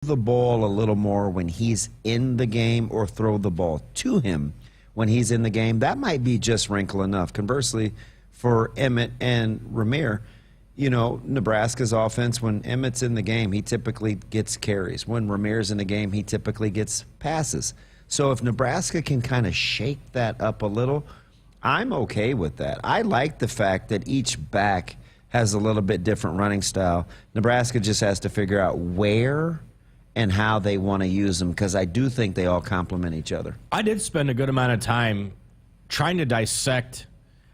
the ball a little more when he's in the game or throw the ball to him when he's in the game, that might be just wrinkle enough. Conversely, for Emmett and Ramir, you know, Nebraska's offense, when Emmett's in the game, he typically gets carries. When Ramir's in the game, he typically gets passes. So if Nebraska can kind of shake that up a little, I'm okay with that. I like the fact that each back has a little bit different running style. Nebraska just has to figure out where and how they want to use them, because I do think they all complement each other. I did spend a good amount of time trying to dissect,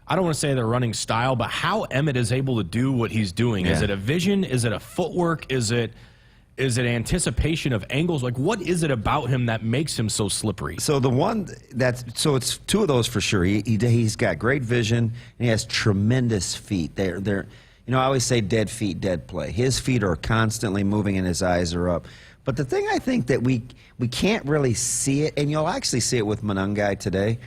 I don't want to say their running style, but how Emmett is able to do what he's doing. Yeah. Is it a vision? Is it a footwork? Is it anticipation of angles? Like, what is it about him that makes him so slippery? So the one so it's two of those for sure. He's got great vision and he has tremendous feet. They're you know, I always say dead feet, dead play. His feet are constantly moving and his eyes are up. But the thing I think that we can't really see it, and you'll actually see it with Monangai today,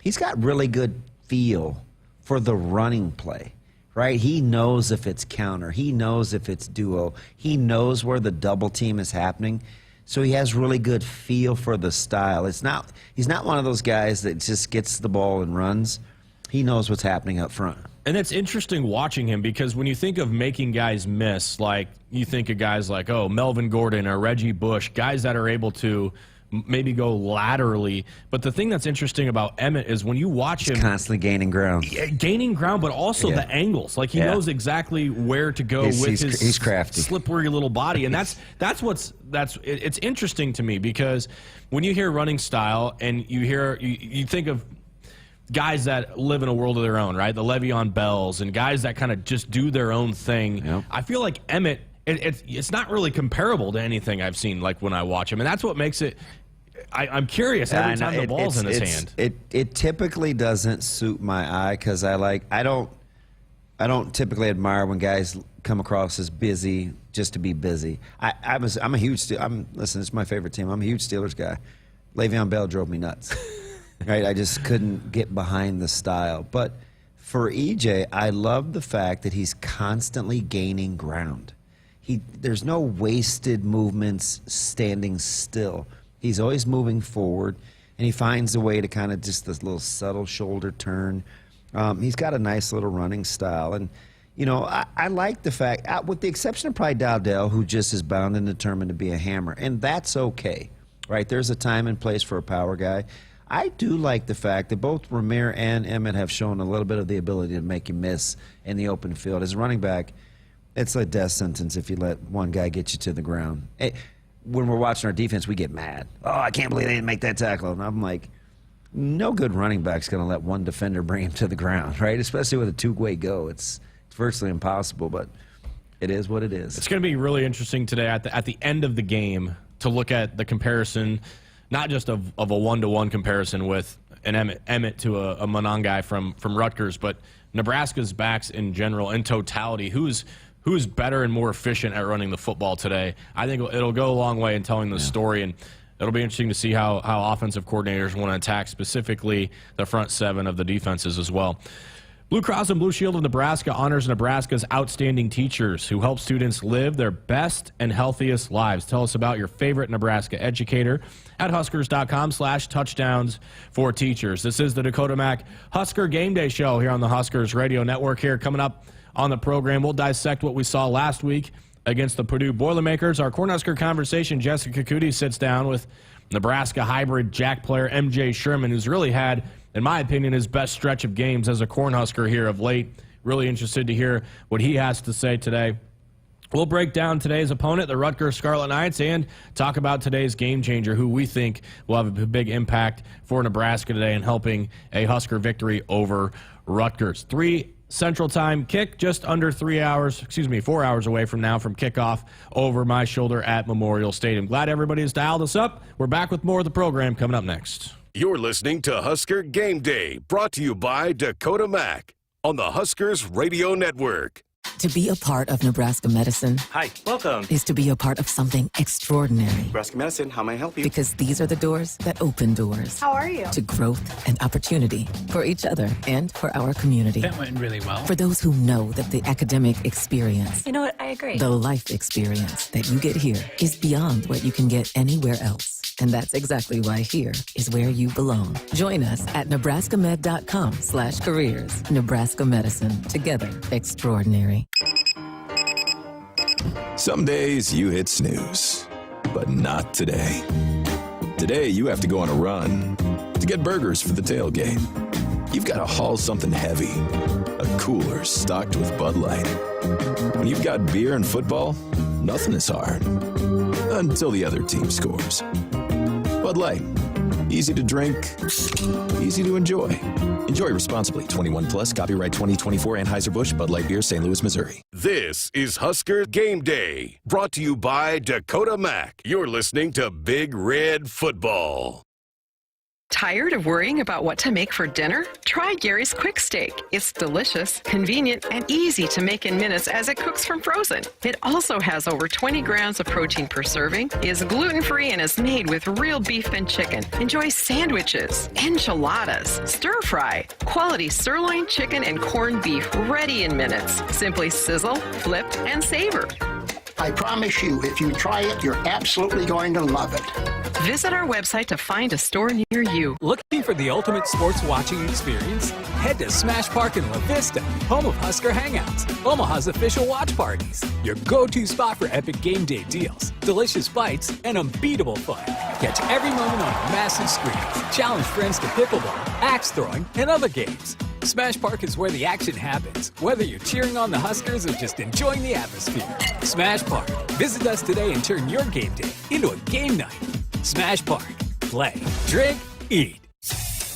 he's got really good feel for the running play, right? He knows if it's counter. He knows if it's duo. He knows where the double team is happening. So he has really good feel for the style. He's not one of those guys that just gets the ball and runs. He knows what's happening up front. And it's interesting watching him, because when you think of making guys miss, like you think of guys like, oh, Melvin Gordon or Reggie Bush, guys that are able to maybe go laterally. But the thing that's interesting about Emmett is when you watch him, he's constantly gaining ground. Gaining ground, but also the angles. Like, he knows exactly where to go with his crafty, slippery little body. And it's interesting to me, because when you hear running style and you think of guys that live in a world of their own, right? The Le'Veon Bells and guys that kind of just do their own thing. Yep. I feel like Emmett, it's not really comparable to anything I've seen, like when I watch him. And that's what makes it, I'm curious every time the ball's in his hand. It typically doesn't suit my eye, because I don't typically admire when guys come across as busy just to be busy. I'm a huge listen, it's my favorite team. I'm a huge Steelers guy. Le'Veon Bell drove me nuts. Right, I just couldn't get behind the style. But for EJ, I love the fact that he's constantly gaining ground. There's no wasted movements standing still. He's always moving forward, and he finds a way to kind of just this little subtle shoulder turn. He's got a nice little running style. And, you know, I like the fact, with the exception of probably Dowdell, who just is bound and determined to be a hammer, and that's okay, right? There's a time and place for a power guy. I do like the fact that both Ramir and Emmett have shown a little bit of the ability to make you miss in the open field. As a running back, it's a death sentence if you let one guy get you to the ground. When we're watching our defense, we get mad. Oh, I can't believe they didn't make that tackle. And I'm like, no good running back's going to let one defender bring him to the ground, right? Especially with a two-way go. It's virtually impossible, but it is what it is. It's going to be really interesting today at the end of the game to look at the comparison, not just of a one-to-one comparison with an Emmett to a Monangai from Rutgers, but Nebraska's backs in general, in totality. Who's better and more efficient at running the football today? I think it'll go a long way in telling the story, and it'll be interesting to see how offensive coordinators want to attack specifically the front seven of the defenses as well. Blue Cross and Blue Shield of Nebraska honors Nebraska's outstanding teachers who help students live their best and healthiest lives. Tell us about your favorite Nebraska educator at Huskers.com/touchdowns for teachers. This is the Dakota Mac Husker Game Day Show here on the Huskers Radio Network. Here coming up on the program, we'll dissect what we saw last week against the Purdue Boilermakers. Our Cornhusker conversation, Jessica Cootie sits down with Nebraska hybrid jack player MJ Sherman, who's really had, in my opinion, his best stretch of games as a Cornhusker here of late. Really interested to hear what he has to say today. We'll break down today's opponent, the Rutgers Scarlet Knights, and talk about today's game changer, who we think will have a big impact for Nebraska today in helping a Husker victory over Rutgers. 3 Central Time kick, just under 4 hours away from now from kickoff over my shoulder at Memorial Stadium. Glad everybody has dialed us up. We're back with more of the program coming up next. You're listening to Husker Game Day, brought to you by Dakota Mac on the Huskers Radio Network. To be a part of Nebraska medicine Hi, welcome. is to be a part of something extraordinary. Nebraska Medicine, how may I help you? Because these are the doors that open doors. How are you? To growth and opportunity for each other and for our community. That went really well. For those who know that the academic experience, You know what? I agree. the life experience that you get here is beyond what you can get anywhere else. And that's exactly why here is where you belong. Join us at nebraskamed.com/careers. Nebraska Medicine. Together, extraordinary. Some days you hit snooze, but not today. Today you have to go on a run to get burgers for the tailgate. You've got to haul something heavy, a cooler stocked with Bud Light. When you've got beer and football, nothing is hard. Until the other team scores. Bud Light. Easy to drink, easy to enjoy. Enjoy responsibly. 21 plus. Copyright 2024 Anheuser-Busch Bud Light Beer, St. Louis, Missouri. This is Husker Game Day, brought to you by Dakota Mac. You're listening to Big Red Football. Tired of worrying about what to make for dinner? Try Gary's Quick Steak. It's delicious, convenient, and easy to make in minutes as it cooks from frozen. It also has over 20 grams of protein per serving, is gluten-free, and is made with real beef and chicken. Enjoy sandwiches, enchiladas, stir-fry, quality sirloin chicken and corned beef ready in minutes. Simply sizzle, flip, and savor. I promise you, if you try it, you're absolutely going to love it. Visit our website to find a store near you. Looking for the ultimate sports watching experience? Head to Smash Park in La Vista, home of Husker Hangouts, Omaha's official watch parties. Your go-to spot for epic game day deals, delicious bites, and unbeatable fun. Catch every moment on a massive screen. Challenge friends to pickleball, axe throwing, and other games. Smash Park is where the action happens, whether you're cheering on the Huskers or just enjoying the atmosphere. Smash Park. Visit us today and turn your game day into a game night. Smash Park. Play, drink, eat.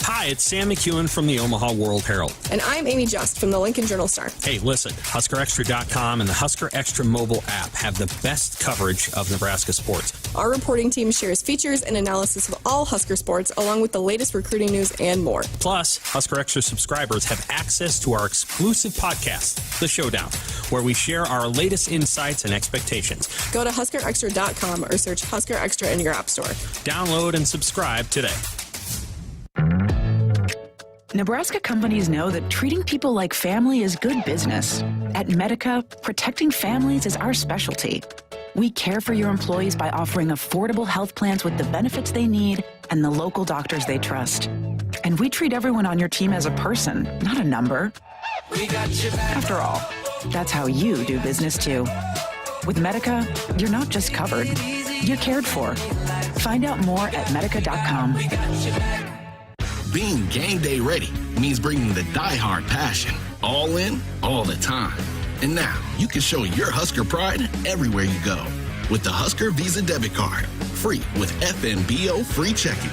Hi, it's Sam McEwen from the Omaha World Herald. And I'm Amy Just from the Lincoln Journal-Star. Hey, listen, HuskerExtra.com and the Husker Extra mobile app have the best coverage of Nebraska sports. Our reporting team shares features and analysis of all Husker sports, along with the latest recruiting news and more. Plus, Husker Extra subscribers have access to our exclusive podcast, The Showdown, where we share our latest insights and expectations. Go to HuskerExtra.com or search Husker Extra in your app store. Download and subscribe today. Nebraska companies know that treating people like family is good business. At Medica, protecting families is our specialty. We care for your employees by offering affordable health plans with the benefits they need and the local doctors they trust. And we treat everyone on your team as a person, not a number. We got your back. After all, that's how you do business too. With Medica, you're not just covered, you're cared for. Find out more at medica.com. Being game day ready means bringing the die-hard passion, all in, all the time. And now you can show your Husker pride everywhere you go with the Husker Visa debit card, free with FNBO free checking.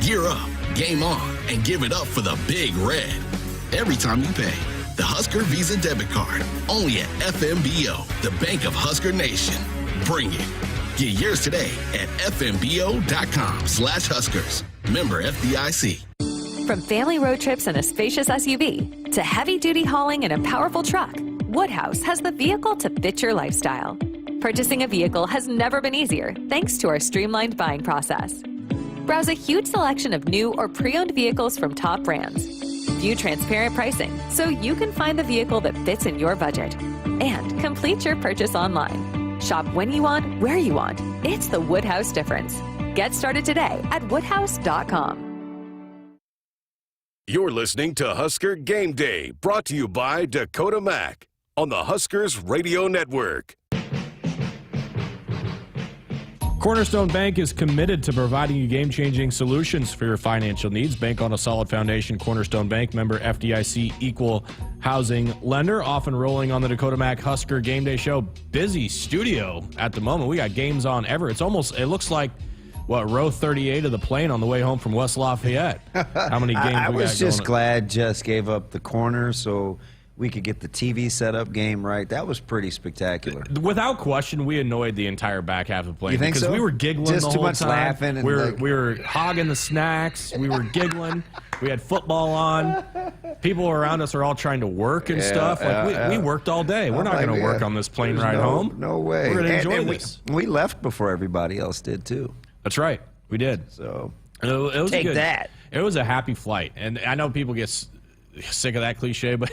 Gear up, game on, and give it up for the Big Red. Every time you pay, the Husker Visa debit card, only at FNBO, the Bank of Husker Nation. Bring it. Get yours today at fnbo.com/Huskers. Member FDIC. From family road trips in a spacious SUV to heavy-duty hauling in a powerful truck, Woodhouse has the vehicle to fit your lifestyle. Purchasing a vehicle has never been easier thanks to our streamlined buying process. Browse a huge selection of new or pre-owned vehicles from top brands. View transparent pricing so you can find the vehicle that fits in your budget. And complete your purchase online. Shop when you want, where you want. It's the Woodhouse difference. Get started today at woodhouse.com. You're listening to Husker Game Day, brought to you by Dakota Mac on the Huskers Radio Network. Cornerstone Bank is committed to providing you game-changing solutions for your financial needs. Bank on a solid foundation. Cornerstone Bank, member FDIC, equal housing lender. Often rolling on the Dakota Mac Husker Game Day show. Busy studio at the moment. We got games on ever. It looks like row 38 of the plane on the way home from West Lafayette. How many games I we was got just going? glad Jess gave up the corner so we could get the TV setup game right. That was pretty spectacular. Without question, we annoyed the entire back half of play. You think because so? we were giggling Just the too whole much time. laughing and We were hogging the snacks. We were giggling. We had football on. People around us are all trying to work and stuff. Like we worked all day. We're not going to work on this plane ride home. No way. We're going to enjoy this. We left before everybody else did too. That's right. We did. So it was take good. that. It was a happy flight, and I know people get sick of that cliche, but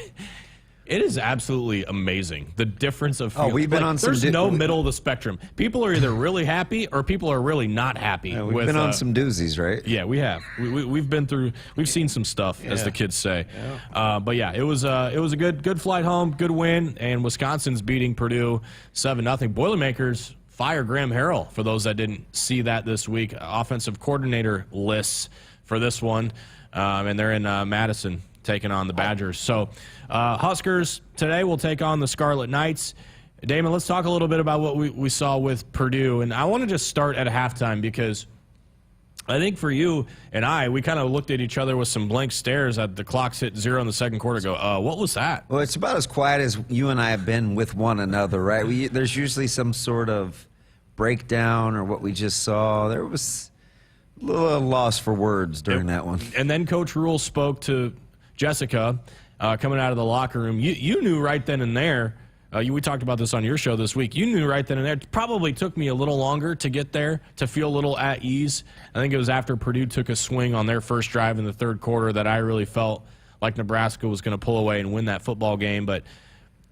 it is absolutely amazing the difference of feeling. We've been on some. There's no middle of the spectrum. People are either really happy or people are really not happy. We've been on some doozies, right? Yeah, we have. We've been through. We've seen some stuff, as the kids say. Yeah. But yeah, it was a good flight home, good win, and Wisconsin's beating Purdue 7-0. Boilermakers fire Graham Harrell. For those that didn't see that this week, offensive coordinator lists for this one, and they're in Madison taking on the Badgers. So Huskers today will take on the Scarlet Knights. Damon, let's talk a little bit about what we saw with Purdue. And I want to just start at halftime because I think for you and we kind of looked at each other with some blank stares at the clock's hit 0 in the second quarter. What was that? Well, it's about as quiet as you and I have been with one another, right? There's usually some sort of breakdown or what we just saw. There was a little loss for words during that one. And then Coach Rule spoke to Jessica coming out of the locker room. You knew right then and there. We talked about this on your show this week. You knew right then and there. It probably took me a little longer to get there, to feel a little at ease. I think it was after Purdue took a swing on their first drive in the third quarter that I really felt like Nebraska was going to pull away and win that football game. But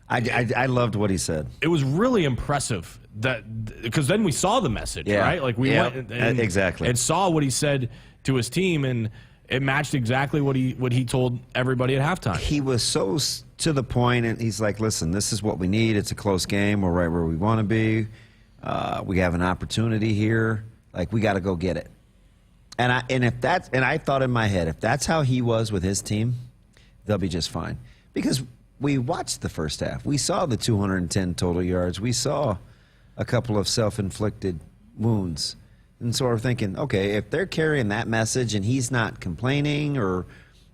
I loved what he said. It was really impressive because then we saw the message, right? Like we went exactly and saw what he said to his team, and it matched exactly what he told everybody at halftime. He was so to the point, and he's like, listen, this is what we need. It's a close game. We're right where we want to be. We have an opportunity here. Like, we got to go get it. And I thought in my head, if that's how he was with his team, they'll be just fine. Because we watched the first half. We saw the 210 total yards. We saw a couple of self-inflicted wounds. And so we're thinking, okay, if they're carrying that message and he's not complaining or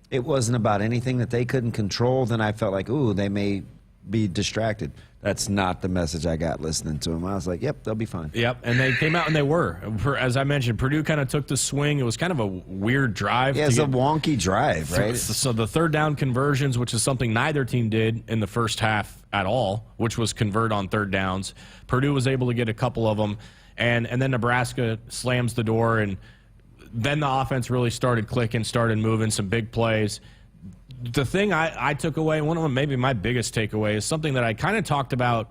it wasn't about anything that they couldn't control, then I felt like, ooh, they may be distracted. That's not the message I got listening to him. I was like, yep, they'll be fine. Yep, and they came out and they were. As I mentioned, Purdue kind of took the swing. It was kind of a weird drive. Yeah, it's a wonky drive, right? So the third down conversions, which is something neither team did in the first half at all, which was convert on third downs. Purdue was able to get a couple of them, and then Nebraska slams the door, and then the offense really started clicking, started moving, some big plays. The thing I took away, one of them, maybe my biggest takeaway, is something that I kind of talked about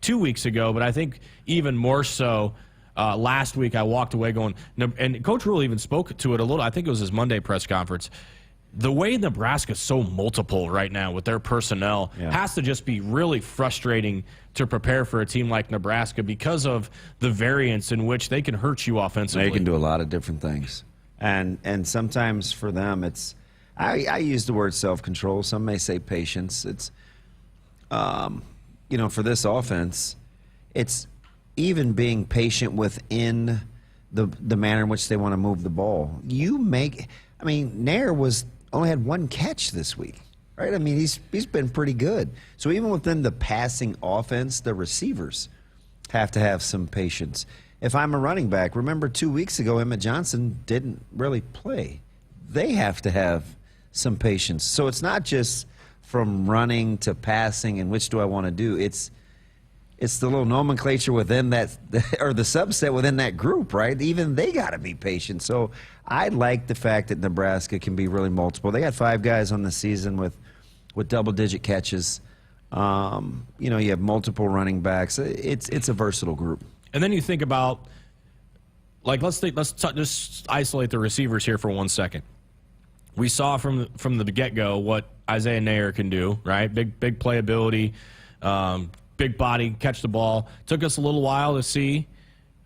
2 weeks ago, but I think even more so last week I walked away going, and Coach Rule even spoke to it a little, I think it was his Monday press conference. The way Nebraska's so multiple right now with their personnel has to just be really frustrating to prepare for a team like Nebraska because of the variance in which they can hurt you offensively. They can do a lot of different things. And sometimes for them it's, I use the word self-control. Some may say patience. It's, for this offense, it's even being patient within the manner in which they want to move the ball. Nair only had one catch this week, right? I mean, he's been pretty good. So even within the passing offense, the receivers have to have some patience. If I'm a running back, remember 2 weeks ago, Emmett Johnson didn't really play. They have to have some patience. So it's not just from running to passing and which do I want to do. It's the little nomenclature within that, or the subset within that group, right? Even they got to be patient. So I like the fact that Nebraska can be really multiple. They got 5 guys on the season with double-digit catches. You have multiple running backs. It's a versatile group. And then you think about, like, let's just isolate the receivers here for 1 second. We saw from the get-go what Isaiah Nair can do, right? Big playability, big body, catch the ball. Took us a little while to see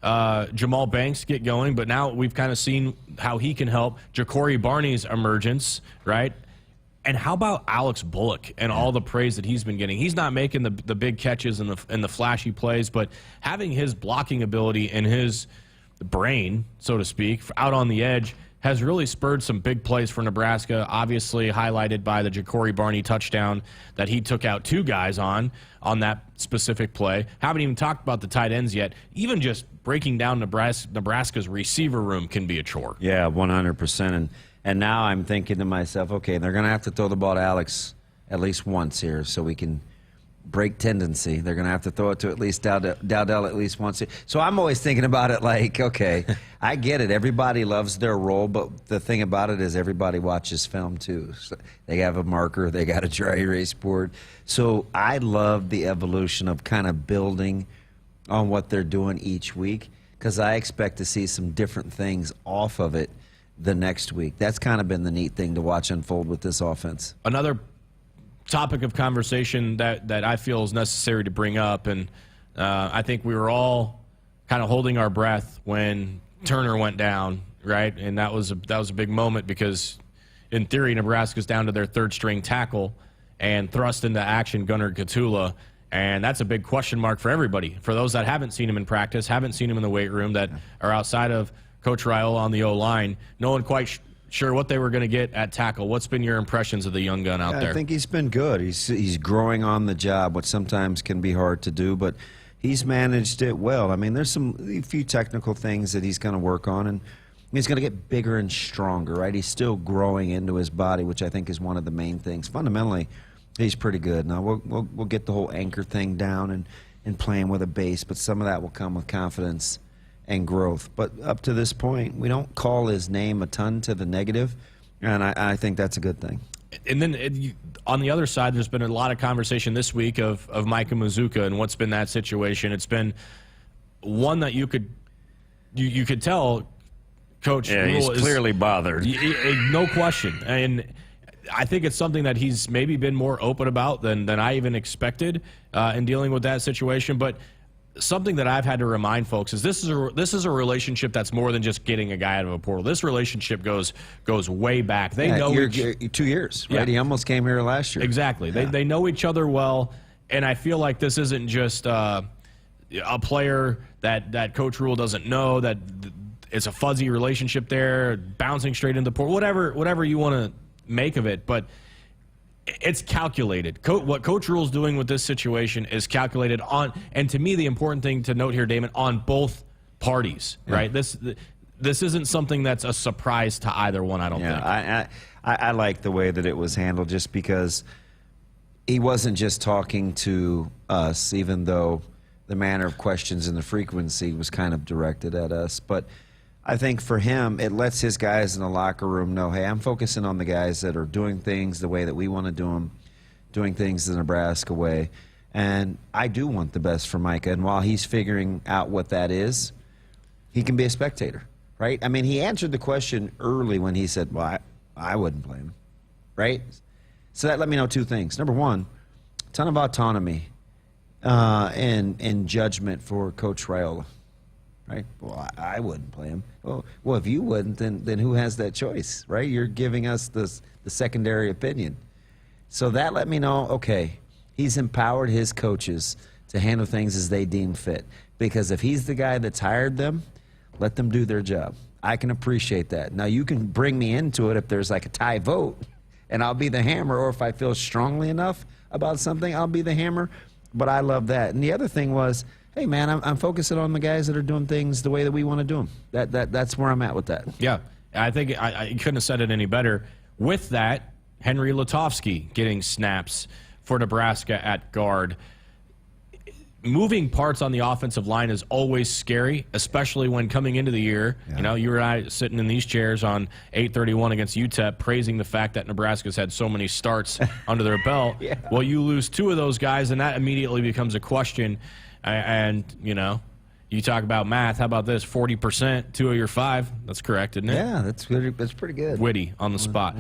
Jamal Banks get going, but now we've kind of seen how he can help. Ja'Cory Barney's emergence, right? And how about Alex Bullock and all the praise that he's been getting? He's not making the big catches and the flashy plays, but having his blocking ability and his brain, so to speak, out on the edge has really spurred some big plays for Nebraska, obviously highlighted by the Ja'Cory Barney touchdown that he took out 2 guys on that specific play. Haven't even talked about the tight ends yet. Even just breaking down Nebraska's receiver room can be a chore. Yeah, 100%. And now I'm thinking to myself, okay, they're going to have to throw the ball to Alex at least once here so we can break tendency. They're going to have to throw it to at least Dowdell at least once. So I'm always thinking about it like, okay, I get it. Everybody loves their role, but the thing about it is everybody watches film too. So they have a marker. They got a dry erase board. So I love the evolution of kind of building on what they're doing each week because I expect to see some different things off of it the next week. That's kind of been the neat thing to watch unfold with this offense. Another topic of conversation that I feel is necessary to bring up, and I think we were all kind of holding our breath when Turner went down, right? And that was a big moment because, in theory, Nebraska's down to their 3rd-string tackle and thrust into action Gunnar Katula, and that's a big question mark for everybody. For those that haven't seen him in practice, haven't seen him in the weight room, that are outside of Coach Raiola on the O-line, no one quite sure what they were going to get at tackle. What's been your impressions of the young gun out there? I think he's been good. He's growing on the job, which sometimes can be hard to do, but he's managed it well. I mean, there's a few technical things that he's going to work on, and he's going to get bigger and stronger, right? He's still growing into his body, which I think is one of the main things. Fundamentally, he's pretty good. Now, we'll get the whole anchor thing down and playing with a base, but some of that will come with confidence and growth. But up to this point, we don't call his name a ton to the negative, and I think that's a good thing. And then on the other side, there's been a lot of conversation this week of Micah Mazuka and what's been that situation. It's been one that you could tell Coach Rule he's clearly bothered. No question. And I think it's something that he's maybe been more open about than I even expected in dealing with that situation. But something that I've had to remind folks is this is a relationship that's more than just getting a guy out of a portal. This relationship goes way back. They know 2 years, right? Yeah. He almost came here last year. Exactly. Yeah. They know each other well, and I feel like this isn't just a player that Coach Rule doesn't know, that it's a fuzzy relationship there, bouncing straight into the portal, whatever you want to make of it, but it's calculated. What Coach Rule's doing with this situation is calculated on, and to me, the important thing to note here, Damon, on both parties, right? This isn't something that's a surprise to either one, I don't think. I like the way that it was handled just because he wasn't just talking to us, even though the manner of questions and the frequency was kind of directed at us. But I think for him, it lets his guys in the locker room know, hey, I'm focusing on the guys that are doing things the way that we want to do them, doing things the Nebraska way. And I do want the best for Micah. And while he's figuring out what that is, he can be a spectator, right? I mean, he answered the question early when he said, well, I wouldn't play him, right? So that let me know 2 things. Number one, a ton of autonomy and judgment for Coach Raiola. Right? Well, I wouldn't play him. Well, if you wouldn't, then who has that choice, right? You're giving us the secondary opinion. So that let me know, okay, he's empowered his coaches to handle things as they deem fit. Because if he's the guy that's hired them, let them do their job. I can appreciate that. Now, you can bring me into it if there's like a tie vote, and I'll be the hammer, or if I feel strongly enough about something, I'll be the hammer. But I love that. And the other thing was, hey, man, I'm focusing on the guys that are doing things the way that we want to do them. That's where I'm at with that. Yeah, I think I couldn't have said it any better. With that, Henry Lutovsky getting snaps for Nebraska at guard. Moving parts on the offensive line is always scary, especially when coming into the year. Yeah. You know, you and I sitting in these chairs on 8:31 against UTEP, praising the fact that Nebraska's had so many starts under their belt. Yeah. Well, you lose 2 of those guys, and that immediately becomes a question. And, you know, you talk about math. How about this? 40%, 2 of your 5. That's correct, isn't it? Yeah, that's good. That's pretty good. Witty on the spot.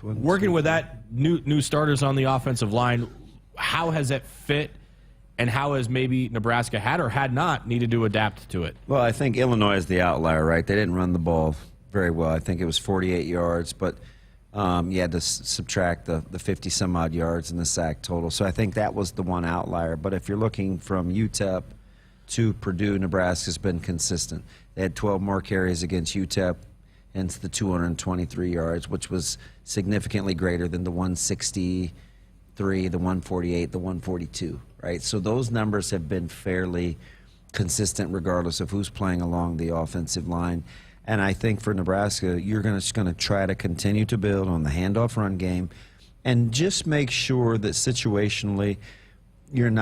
Working with that new starters on the offensive line, how has it fit, and how has maybe Nebraska had or had not needed to adapt to it? Well, I think Illinois is the outlier, right? They didn't run the ball very well. I think it was 48 yards, but you had to subtract the 50-some-odd yards in the sack total. So I think that was the one outlier. But if you're looking from UTEP to Purdue, Nebraska's been consistent. They had 12 more carries against UTEP hence the 223 yards, which was significantly greater than the 163, the 148, the 142, right? So those numbers have been fairly consistent regardless of who's playing along the offensive line. And I think for Nebraska, you're just going to try to continue to build on the handoff run game and just make sure that situationally you'd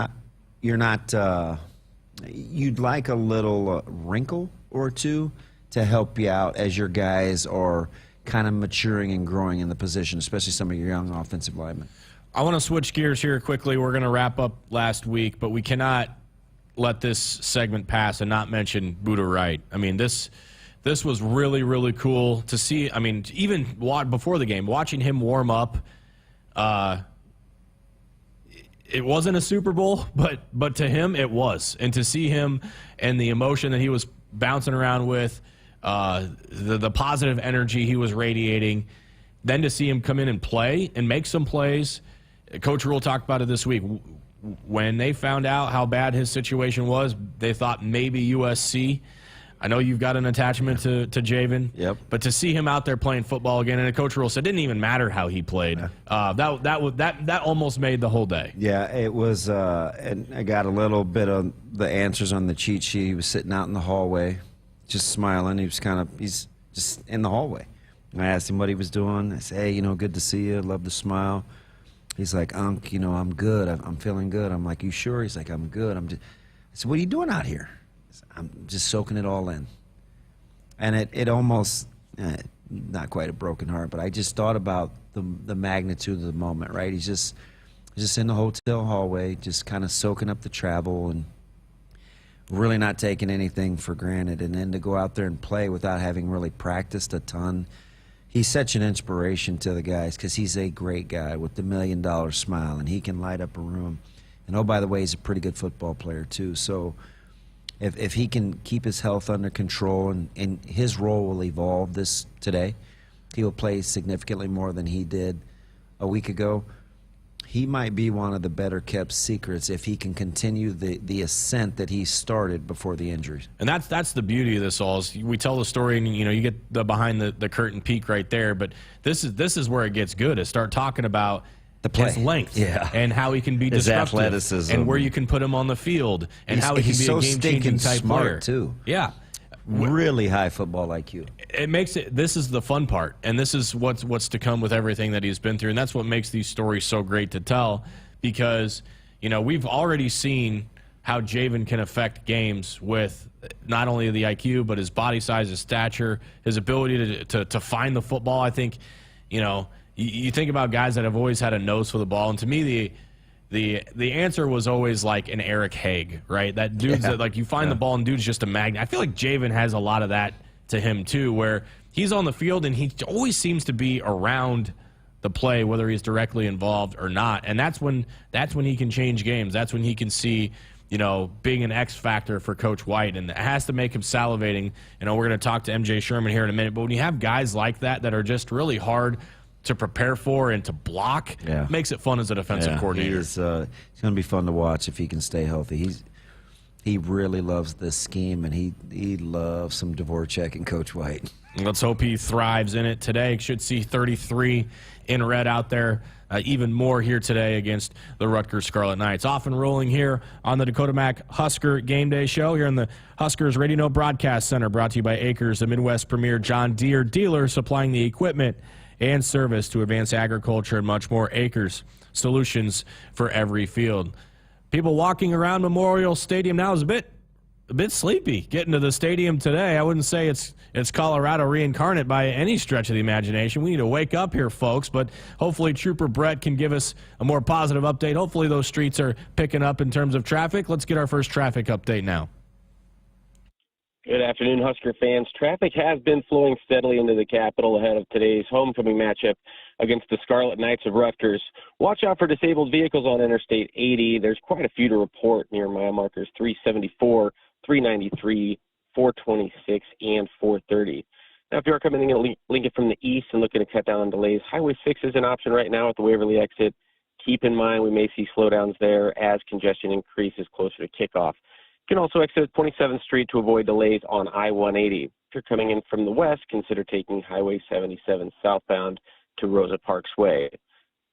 like a little wrinkle or two to help you out as your guys are kind of maturing and growing in the position, especially some of your young offensive linemen. I want to switch gears here quickly. We're going to wrap up last week, but we cannot let this segment pass and not mention Buda Wright. I mean, this was really, really cool to see. I mean, even before the game, watching him warm up, it wasn't a Super Bowl, but to him it was. And to see him and the emotion that he was bouncing around with, the positive energy he was radiating, then to see him come in and play and make some plays. Coach Rule talked about it this week. When they found out how bad his situation was, they thought maybe USC. I know you've got an attachment to Javen, yep. But to see him out there playing football again, and Coach Rule said it didn't even matter how he played. That almost made the whole day. Yeah, it was. And I got a little bit of the answers on the cheat sheet. He was sitting out in the hallway, just smiling. He's just in the hallway. And I asked him what he was doing. I said, hey, good to see you. Love the smile. He's like, I'm good. I'm feeling good. I'm like, you sure? He's like, I'm good. I said, what are you doing out here? I'm just soaking it all in. And it almost, not quite a broken heart, but I just thought about the magnitude of the moment, right? He's just in the hotel hallway, just kind of soaking up the travel and really not taking anything for granted. And then to go out there and play without having really practiced a ton. He's such an inspiration to the guys because he's a great guy with the $1 million smile, and he can light up a room. And, oh, by the way, he's a pretty good football player too. So if he can keep his health under control and his role will evolve today, he will play significantly more than he did a week ago. He might be one of the better kept secrets if he can continue the ascent that he started before the injuries. And that's the beauty of this all. Is we tell the story, and you get the behind the curtain peek right there. But this is where it gets good. Is start talking about his length, and how he can be his disruptive, athleticism, and where you can put him on the field, and how he can be a game-changing type smart player too. Yeah. Really high football IQ. It makes it. This is the fun part, and this is what's to come with everything that he's been through, and that's what makes these stories so great to tell. Because we've already seen how Javen can affect games with not only the IQ but his body size, his stature, his ability to find the football. I think you think about guys that have always had a nose for the ball, and to me the answer was always like an Eric Haig, right? That dude's that, like, you find the ball and dude's just a magnet. I feel like Javen has a lot of that to him too, where he's on the field and he always seems to be around the play, whether he's directly involved or not. And that's when he can change games. That's when he can see, being an X factor for Coach White, and it has to make him salivating. We're going to talk to MJ Sherman here in a minute, but when you have guys like that are just really hard to prepare for and to block, makes it fun as a defensive coordinator. It's going to be fun to watch if he can stay healthy. He really loves this scheme, and he loves some Dvorak and Coach White. Let's hope he thrives in it today. Should see 33 in red out there. Even more here today against the Rutgers Scarlet Knights. Off and rolling here on the Dakota Mac Husker Game Day Show here in the Huskers Radio Note Broadcast Center, brought to you by Akrs, the Midwest premier John Deere dealer supplying the equipment and service to advance agriculture and much more. Akrs, solutions for every field. People walking around Memorial Stadium now is a bit sleepy. Getting to the stadium today, I wouldn't say it's Colorado reincarnate by any stretch of the imagination. We need to wake up here, folks, but hopefully Trooper Brett can give us a more positive update. Hopefully those streets are picking up in terms of traffic. Let's get our first traffic update now. Good afternoon, Husker fans. Traffic has been flowing steadily into the Capitol ahead of today's homecoming matchup against the Scarlet Knights of Rutgers. Watch out for disabled vehicles on Interstate 80. There's quite a few to report near mile markers 374, 393, 426, and 430. Now, if you are coming in Lincoln from the east and looking to cut down on delays, Highway 6 is an option right now at the Waverly exit. Keep in mind we may see slowdowns there as congestion increases closer to kickoff. You can also exit 27th Street to avoid delays on I-180. If you're coming in from the west, consider taking Highway 77 southbound to Rosa Parks Way.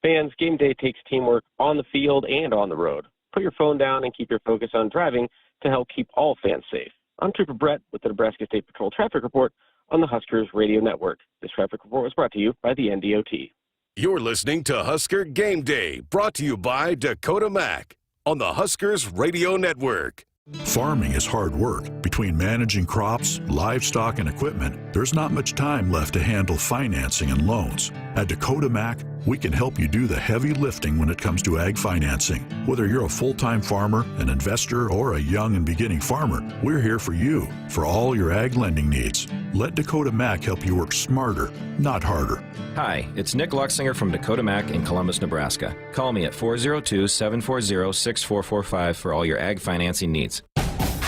Fans, game day takes teamwork on the field and on the road. Put your phone down and keep your focus on driving to help keep all fans safe. I'm Trooper Brett with the Nebraska State Patrol Traffic Report on the Huskers Radio Network. This traffic report was brought to you by the NDOT. You're listening to Husker Game Day, brought to you by Dakota Mac on the Huskers Radio Network. Farming is hard work. Between managing crops, livestock, and equipment, there's not much time left to handle financing and loans. At Dakota Mac, we can help you do the heavy lifting when it comes to ag financing. Whether you're a full-time farmer, an investor, or a young and beginning farmer, we're here for you for all your ag lending needs. Let Dakota Mac help you work smarter, not harder. Hi, it's Nick Luxinger from Dakota Mac in Columbus, Nebraska. Call me at 402-740-6445 for all your ag financing needs.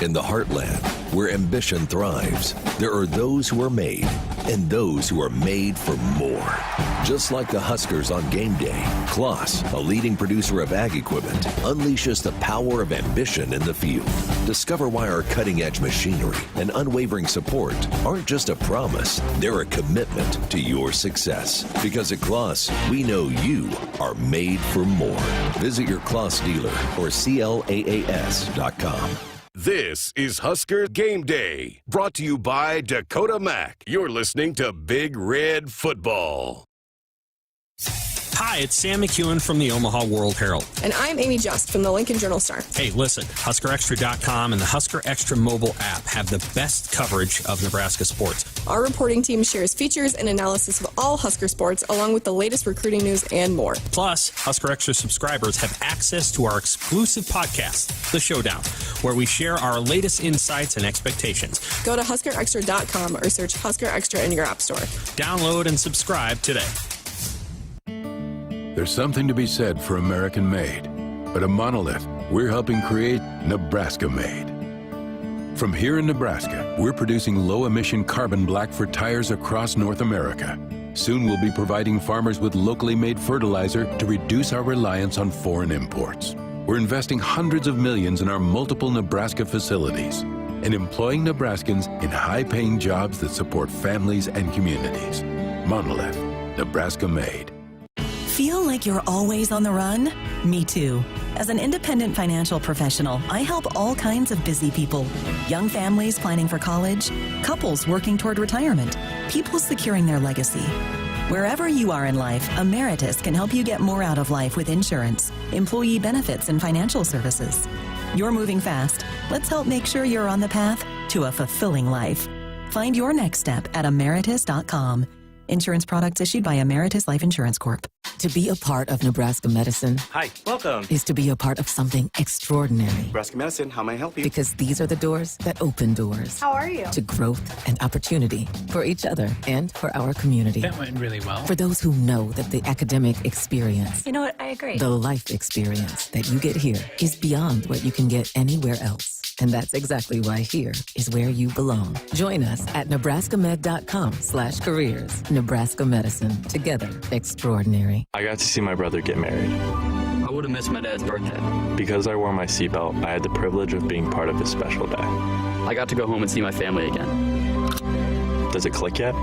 In the heartland, where ambition thrives, there are those who are made and those who are made for more. Just like the Huskers on game day, Kloss, a leading producer of ag equipment, unleashes the power of ambition in the field. Discover why our cutting-edge machinery and unwavering support aren't just a promise, they're a commitment to your success. Because at Kloss, we know you are made for more. Visit your Kloss dealer or CLAAS.com. This is Husker Game Day, brought to you by Dakota Mac. You're listening to Big Red Football. Hi, it's Sam McEwen from the Omaha World Herald. And I'm Amy Just from the Lincoln Journal-Star. Hey, listen, HuskerExtra.com and the Husker Extra mobile app have the best coverage of Nebraska sports. Our reporting team shares features and analysis of all Husker sports, along with the latest recruiting news and more. Plus, Husker Extra subscribers have access to our exclusive podcast, The Showdown, where we share our latest insights and expectations. Go to HuskerExtra.com or search Husker Extra in your app store. Download and subscribe today. There's something to be said for American-made, but at Monolith, we're helping create Nebraska-made. From here in Nebraska, we're producing low-emission carbon black for tires across North America. Soon we'll be providing farmers with locally made fertilizer to reduce our reliance on foreign imports. We're investing hundreds of millions in our multiple Nebraska facilities and employing Nebraskans in high-paying jobs that support families and communities. Monolith, Nebraska-made. Feel like you're always on the run? Me too. As an independent financial professional, I help all kinds of busy people. Young families planning for college, couples working toward retirement, people securing their legacy. Wherever you are in life, Emeritus can help you get more out of life with insurance, employee benefits, and financial services. You're moving fast. Let's help make sure you're on the path to a fulfilling life. Find your next step at emeritus.com. Insurance products issued by Emeritus Life Insurance Corp. To be a part of Nebraska medicine. Hi, welcome. Is to be a part of something extraordinary. Nebraska Medicine, how may I help you? Because these are the doors that open doors. How are you? To growth and opportunity for each other and for our community. That went really well. For those who know that the academic experience. You know what? I agree. The life experience that you get here is beyond what you can get anywhere else. And that's exactly why here is where you belong. Join us at nebraskamed.com/careers. Nebraska Medicine. Together, extraordinary. I got to see my brother get married. I would have missed my dad's birthday. Because I wore my seatbelt, I had the privilege of being part of his special day. I got to go home and see my family again. Does it click yet?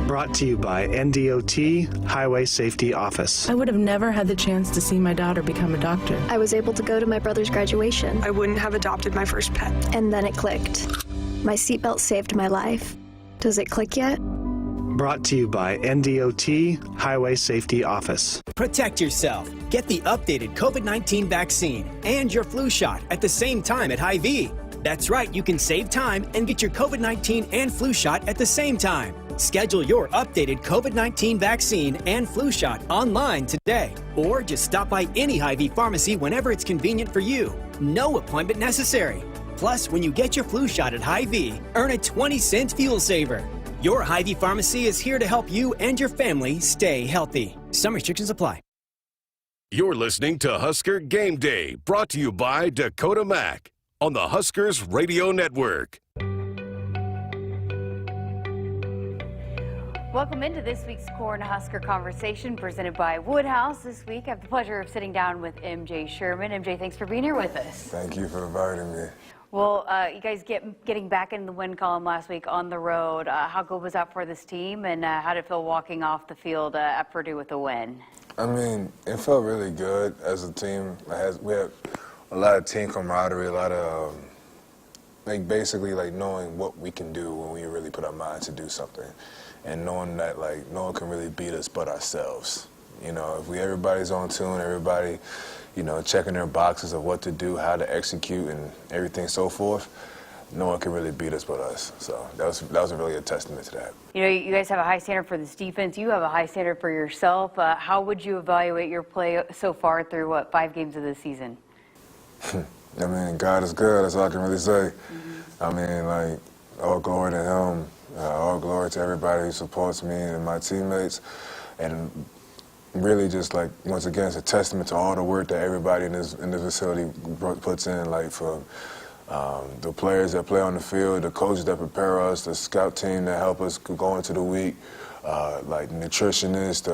Brought to you by NDOT Highway Safety Office. I would have never had the chance to see my daughter become a doctor. I was able to go to my brother's graduation. I wouldn't have adopted my first pet. And then it clicked. My seatbelt saved my life. Does it click yet? Brought to you by NDOT Highway Safety Office. Protect yourself. Get the updated COVID-19 vaccine and your flu shot at the same time at Hy-Vee. That's right, you can save time and get your COVID-19 and flu shot at the same time. Schedule your updated COVID-19 vaccine and flu shot online today, or just stop by any Hy-Vee pharmacy whenever it's convenient for you. No appointment necessary. Plus, when you get your flu shot at Hy-Vee, earn a 20-cent fuel saver. Your Hy-Vee pharmacy is here to help you and your family stay healthy. Some restrictions apply. You're listening to Husker Game Day, brought to you by Dakota Mac on the Huskers Radio Network. Welcome into this week's Cornhusker Conversation presented by Woodhouse. This week, I have the pleasure of sitting down with MJ Sherman. MJ, thanks for being here with us. Thank you for inviting me. Well, you guys getting back in the win column last week on the road. How good was that for this team, and how did it feel walking off the field at Purdue with a win? I mean, it felt really good as a team. We had a lot of team camaraderie, a lot of basically knowing what we can do when we really put our mind to do something, and knowing that no one can really beat us but ourselves. You know, if everybody's on tune, everybody, checking their boxes of what to do, how to execute, and everything so forth, no one can really beat us but us. So that was really a testament to that. You know, you guys have a high standard for this defense. You have a high standard for yourself. How would you evaluate your play so far through, 5 games of the season? I mean, God is good. That's all I can really say. I mean, all glory to Him. All glory to everybody who supports me and my teammates. And really just once again, it's a testament to all the work that everybody in this facility puts in, for the players that play on the field, the coaches that prepare us, the scout team that help us go into the week, nutritionists,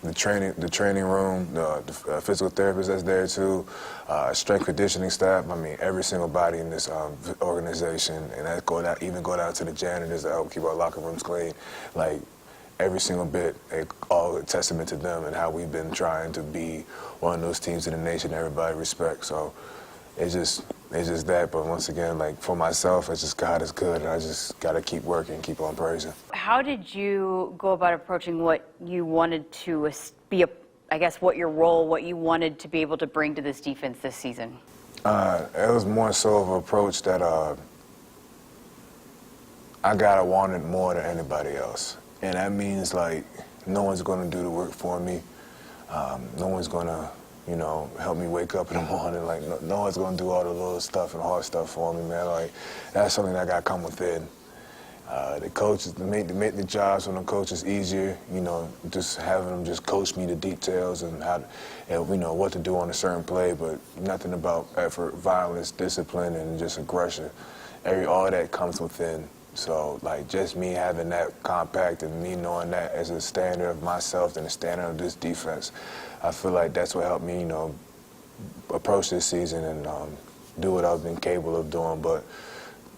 the training room, the physical therapist that's there too, strength conditioning staff. I mean, every single body in this organization, and that even go down to the janitors that help keep our locker rooms clean. Every single bit, all a testament to them and how we've been trying to be one of those teams in the nation everybody respects. So it's just that. But once again, for myself, it's just God is good, and I just got to keep working, keep on praising. How did you go about approaching what you wanted to be, what your role, what you wanted to be able to bring to this defense this season? It was more so of an approach that I gotta want it more than anybody else. And that means, no one's going to do the work for me. No one's going to, help me wake up in the morning. No one's going to do all the little stuff and hard stuff for me, man. That's something that got to come within. The coaches, to make the jobs from the coaches easier, just having them just coach me the details and how, what to do on a certain play, but nothing about effort, violence, discipline, and just aggression. All that comes within. So, just me having that compact and me knowing that as a standard of myself and a standard of this defense, I feel like that's what helped me, approach this season and do what I've been capable of doing. But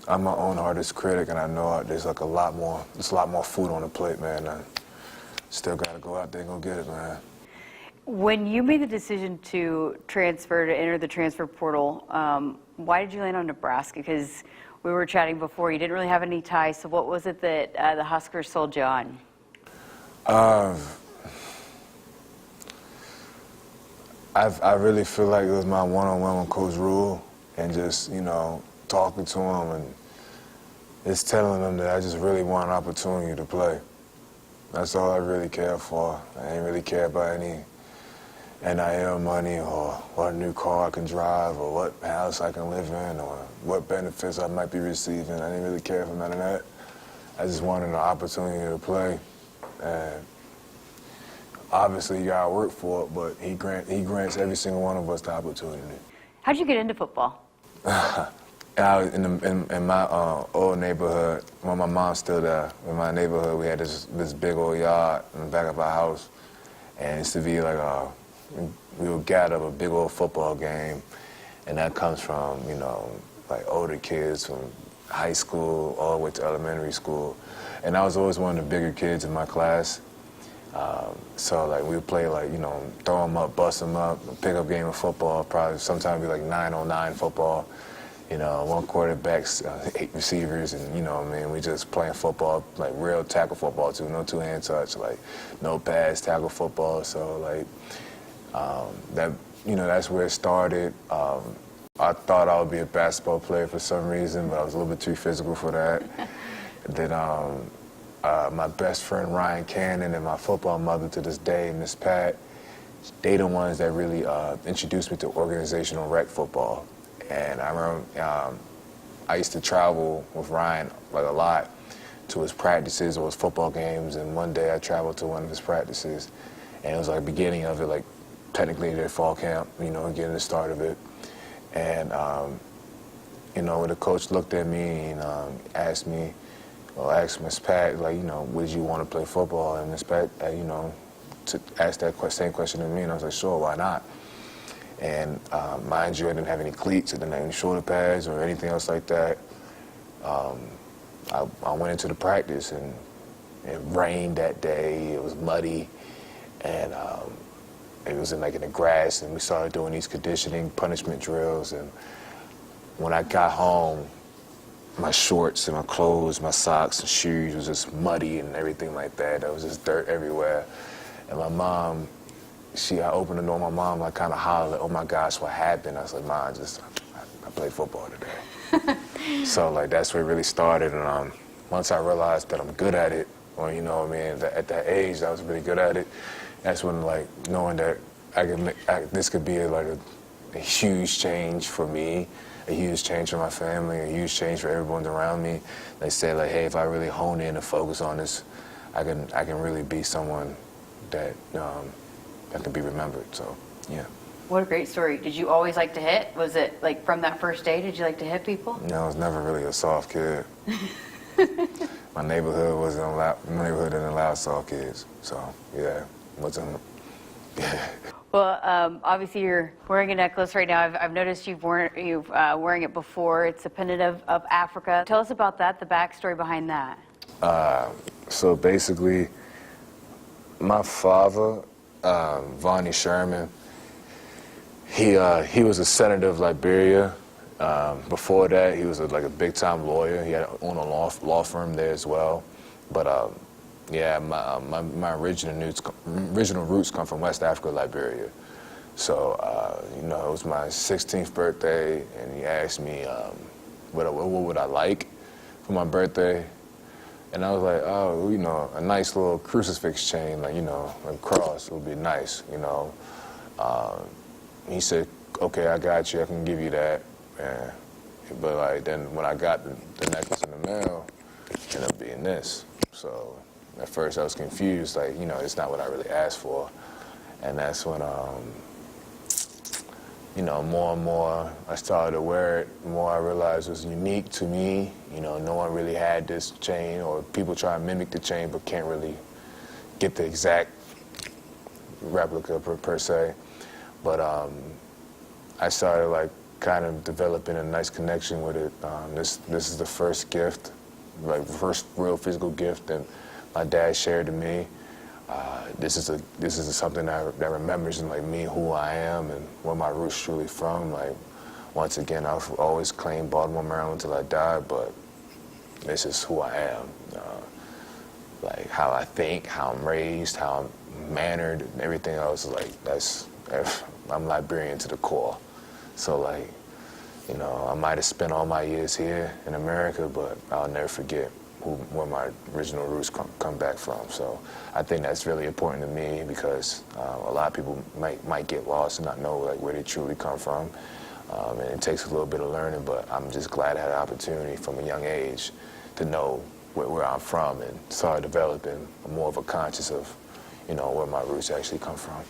I'm my own hardest critic, and I know there's a lot more food on the plate, man. I still got to go out there and go get it, man. When you made the decision to enter the transfer portal, why did you land on Nebraska? Because we were chatting before, you didn't really have any ties, so what was it that the Huskers sold you on? I really feel like it was my one-on-one with Coach Rule, and just, talking to him and just telling him that I just really want an opportunity to play. That's all I really care for. I ain't really care about any NIL money or what new car I can drive or what house I can live in or what benefits I might be receiving. I didn't really care for none of that. I just wanted an opportunity to play. And obviously you gotta work for it, but he grants every single one of us the opportunity. How'd you get into football? In my old neighborhood, when my mom's still there, in my neighborhood, we had this big old yard in the back of our house. And it used to be we would gather a big old football game, and that comes from, older kids from high school all the way to elementary school. And I was always one of the bigger kids in my class. So we would play throw them up, bust them up, pick up game of football, probably sometimes be 9-on-9 football. One quarterback, 8 receivers, and we just playing football, real tackle football too, no two-hand touch, no pass, tackle football. So that's where it started. I thought I would be a basketball player for some reason, but I was a little bit too physical for that. Then my best friend Ryan Cannon and my football mother to this day, Miss Pat, they the ones that really introduced me to organizational rec football. And I remember I used to travel with Ryan a lot to his practices or his football games. And one day I traveled to one of his practices, and it was beginning of it, technically their fall camp, getting the start of it. And when the coach looked at me and asked Miss Pat, would you want to play football? And Miss Pat, to ask that same question to me, and I was like, sure, why not? And mind you, I didn't have any cleats, I didn't have any shoulder pads or anything else like that. I went into the practice, and it rained that day. It was muddy, and it was in the grass, and we started doing these conditioning punishment drills. And when I got home, my shorts and my clothes, my socks and shoes was just muddy and everything like that. There was just dirt everywhere. And my mom, I opened the door, my mom kind of hollered, "Oh my gosh, what happened?" I was like, "Mom, I played football today." So that's where it really started. And once I realized that I'm good at it, or at that age I was really good at it, that's when knowing that this could be a huge change for me, a huge change for my family, a huge change for everyone around me. They say hey, if I really hone in and focus on this, I can really be someone that can be remembered. So yeah. What a great story. Did you always like to hit? Was it from that first day, did you like to hit people? No, I was never really a soft kid. My neighborhood didn't allow soft kids. So yeah, Well, obviously you're wearing a necklace right now. I've noticed you've wearing it before. It's a pendant of Africa. Tell us about that, the backstory behind that. So basically, my father, MJ Sherman, he was a senator of Liberia. Before that, he was a big-time lawyer. He had owned a law firm there as well. But yeah, my original roots come from West Africa, Liberia. So it was my 16th birthday, and he asked me what would I like for my birthday, and I was like, oh, a nice little crucifix chain, a cross would be nice, He said, okay, I got you, I can give you that. But then when I got the necklace in the mail, it ended up being this. So at first I was confused, it's not what I really asked for. And that's when, more and more I started to wear it, the more I realized it was unique to me. No one really had this chain, or people try to mimic the chain but can't really get the exact replica per se. But I started kind of developing a nice connection with it. This is the first gift, first real physical gift that my dad shared to me. This is something that remembers me, who I am, and where my roots truly from. Once again, I've always claimed Baltimore, Maryland until I die, but this is who I am. How I think, how I'm raised, how I'm mannered, and everything else I'm Liberian to the core. So I might have spent all my years here in America, but I'll never forget where my original roots come back from. So I think that's really important to me, because a lot of people might get lost and not know where they truly come from. And it takes a little bit of learning, but I'm just glad I had the opportunity from a young age to know where I'm from, and start developing more of a conscious of where my roots actually come from.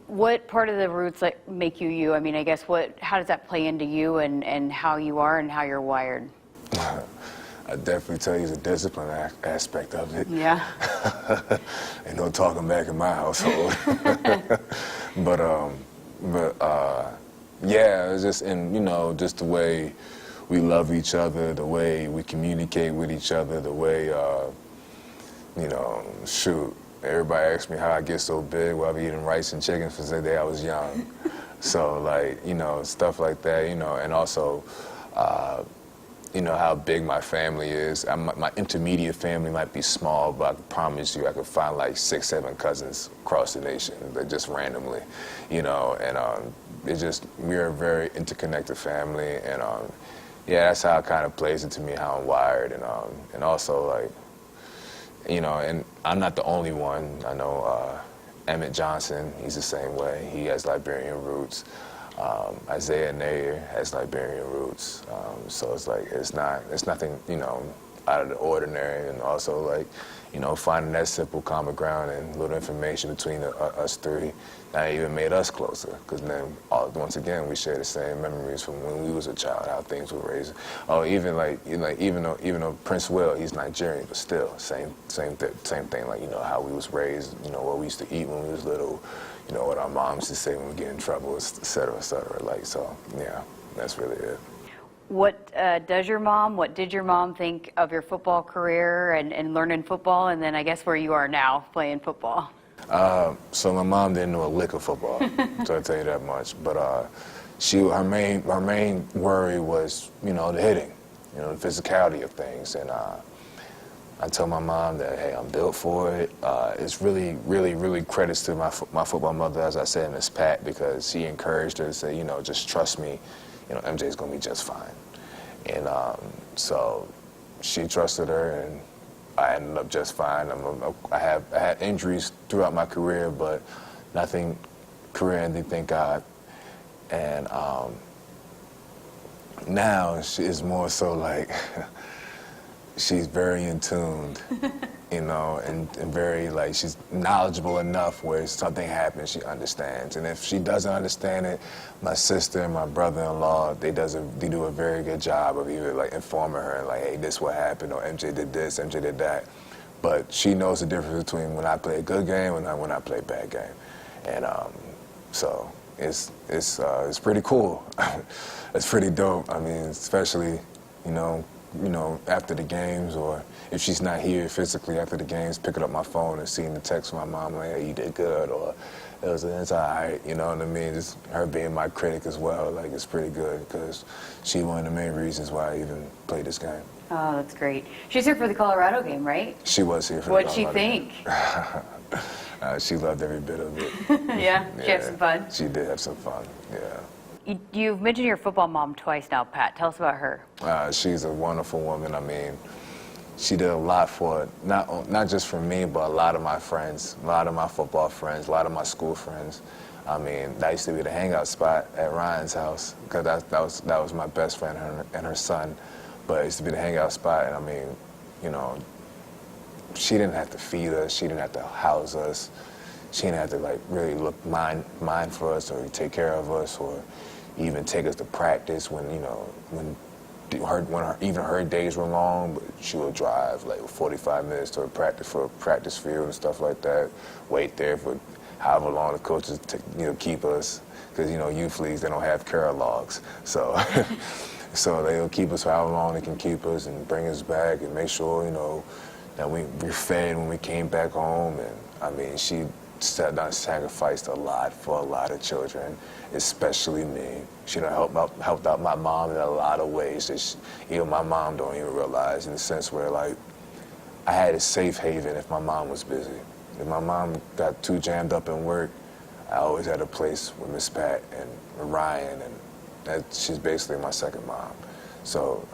What part of the roots make you you? I mean, I guess how does that play into you and how you are and how you're wired? I definitely tell you the discipline aspect of it. Yeah. Ain't no talking back in my household. Yeah, it's just just the way we love each other, the way we communicate with each other, the way shoot. Everybody asks me how I get so big. Well, I've been eating rice and chicken since the day I was young. So stuff like that, and also how big my family is. My intermediate family might be small, but I can promise you I could find 6, 7 cousins across the nation, just randomly, and we're a very interconnected family, and yeah, that's how it kind of plays into me, how I'm wired, and also and I'm not the only one. I know Emmett Johnson, he's the same way. He has Liberian roots. Isaiah Nair has Liberian roots. So it's nothing, out of the ordinary, and also like, you know, finding that simple common ground and little information between us three that even made us closer. Because then, once again, we share the same memories from when we was a child, how things were raised. Oh, even even though Prince Will, he's Nigerian, but still, same thing. Like, you know, how we was raised, you know, what we used to eat when we was little, you know, what our moms used to say when we get in trouble, et cetera, et cetera. Like, so, yeah, that's really it. What did your mom think of your football career and learning football, and then I guess where you are now playing football? So my mom didn't know a lick of football, so I tell you that much. But her main worry was, you know, the hitting, you know, the physicality of things. And I told my mom that, hey, I'm built for it. It's really credits to my football mother, as I said, Miss Pat, because she encouraged her to say, you know, just trust me. You know, MJ's gonna be just fine. And so she trusted her, and I ended up just fine. I had injuries throughout my career, but nothing career-ending, thank God. And now she is more so like, she's very in tune, you know, and very, like, she's knowledgeable enough where if something happens, she understands. And if she doesn't understand it, my sister and my brother-in-law, they do a very good job of either, like, informing her, like, hey, this what happened, or MJ did this, MJ did that. But she knows the difference between when I play a good game and when I play a bad game. And so it's pretty cool. It's pretty dope. I mean, especially, you know, after the games, or if she's not here physically after the games, picking up my phone and seeing the text from my mom, like, hey, you did good, or it's all right, you know what I mean? Just her being my critic as well, like, it's pretty good, because she's one of the main reasons why I even played this game. Oh, that's great. She's here for the Colorado game, right? She was here for What'd the Colorado she think? She loved every bit of it. Yeah? Did she have some fun? She did have some fun, yeah. You've mentioned your football mom twice now, Pat. Tell us about her. She's a wonderful woman. I mean, she did a lot for, not just for me, but a lot of my friends, a lot of my football friends, a lot of my school friends. I mean, that used to be the hangout spot at Ryan's house, because that was my best friend and her son. But it used to be the hangout spot, and I mean, you know, she didn't have to feed us, she didn't have to house us, she didn't have to, like, really mind for us or take care of us, or even take us to practice when, you know, even her days were long, but she would drive like 45 minutes to a practice field and stuff like that, wait there for however long the coaches keep us, because, you know, youth leagues, they don't have care logs, so so they'll keep us for however long they can keep us and bring us back and make sure, you know, that we're fed when we came back home. And I mean, she sacrificed a lot for a lot of children, especially me. She helped out my mom in a lot of ways that even my mom don't even realize, in the sense where, like, I had a safe haven if my mom was busy. If my mom got too jammed up in work, I always had a place with Miss Pat and Ryan, and she's basically my second mom. So,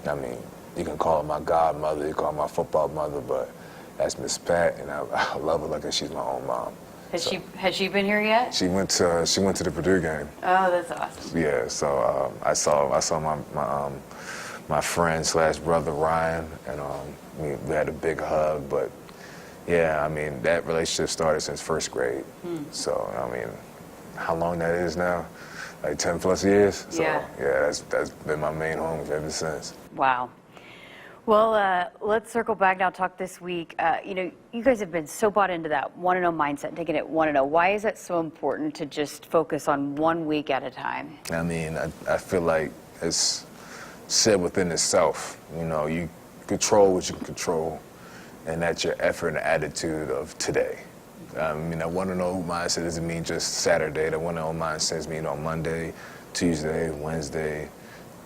I mean, you can call her my godmother, you can call her my football mother, but that's Miss Pat, and I love her like she's my own mom. Has she been here yet? She went to the Purdue game. Oh, that's awesome. Yeah, so I saw my friend / brother Ryan, and we had a big hug. But yeah, I mean, that relationship started since first grade. So I mean, how long that is now? Like 10 plus years. So yeah, that's been my main home ever since. Wow. Well, let's circle back now, talk this week. You know, you guys have been so bought into that 1-0 mindset, taking it 1-0. Why is it so important to just focus on 1 week at a time? I mean, I feel like it's said within itself. You know, you control what you can control, and that's your effort and attitude of today. I mean, that 1-0 mindset doesn't mean just Saturday. That 1-0 mindset means on Monday, Tuesday, Wednesday,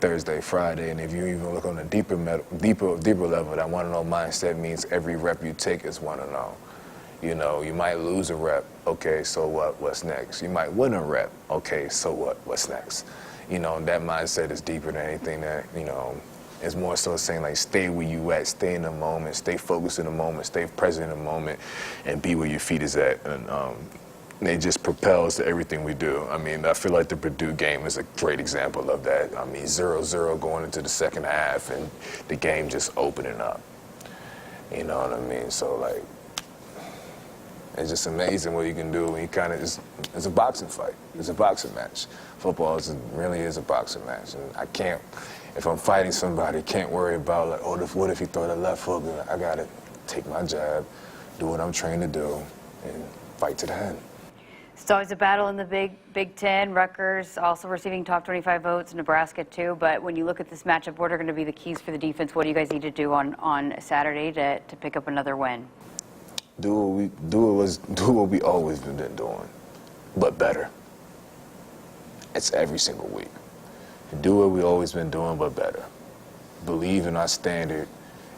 Thursday, Friday, and if you even look on a deeper level, that 1-0 mindset means every rep you take is 1-0. You know, you might lose a rep, okay, so what? What's next? You might win a rep, okay, so what? What's next? You know, that mindset is deeper than anything that, you know, it's more so saying, like, stay where you at, stay in the moment, stay focused in the moment, stay present in the moment, and be where your feet is at. And they just propel us to everything we do. I mean, I feel like the Purdue game is a great example of that. I mean, 0-0 going into the second half and the game just opening up. You know what I mean? So, like, it's just amazing what you can do when you kind of it's a boxing fight. It's a boxing match. Football really is a boxing match. And I can't, if I'm fighting somebody, can't worry about, like, oh, what if he throw the left hook? I got to take my jab, do what I'm trained to do, and fight to the end. It's always a battle in the Big Ten. Rutgers also receiving top 25 votes, Nebraska too. But when you look at this matchup, what are going to be the keys for the defense? What do you guys need to do on Saturday to pick up another win? Do what we always been doing, but better. It's every single week. Do what we always been doing, but better. Believe in our standard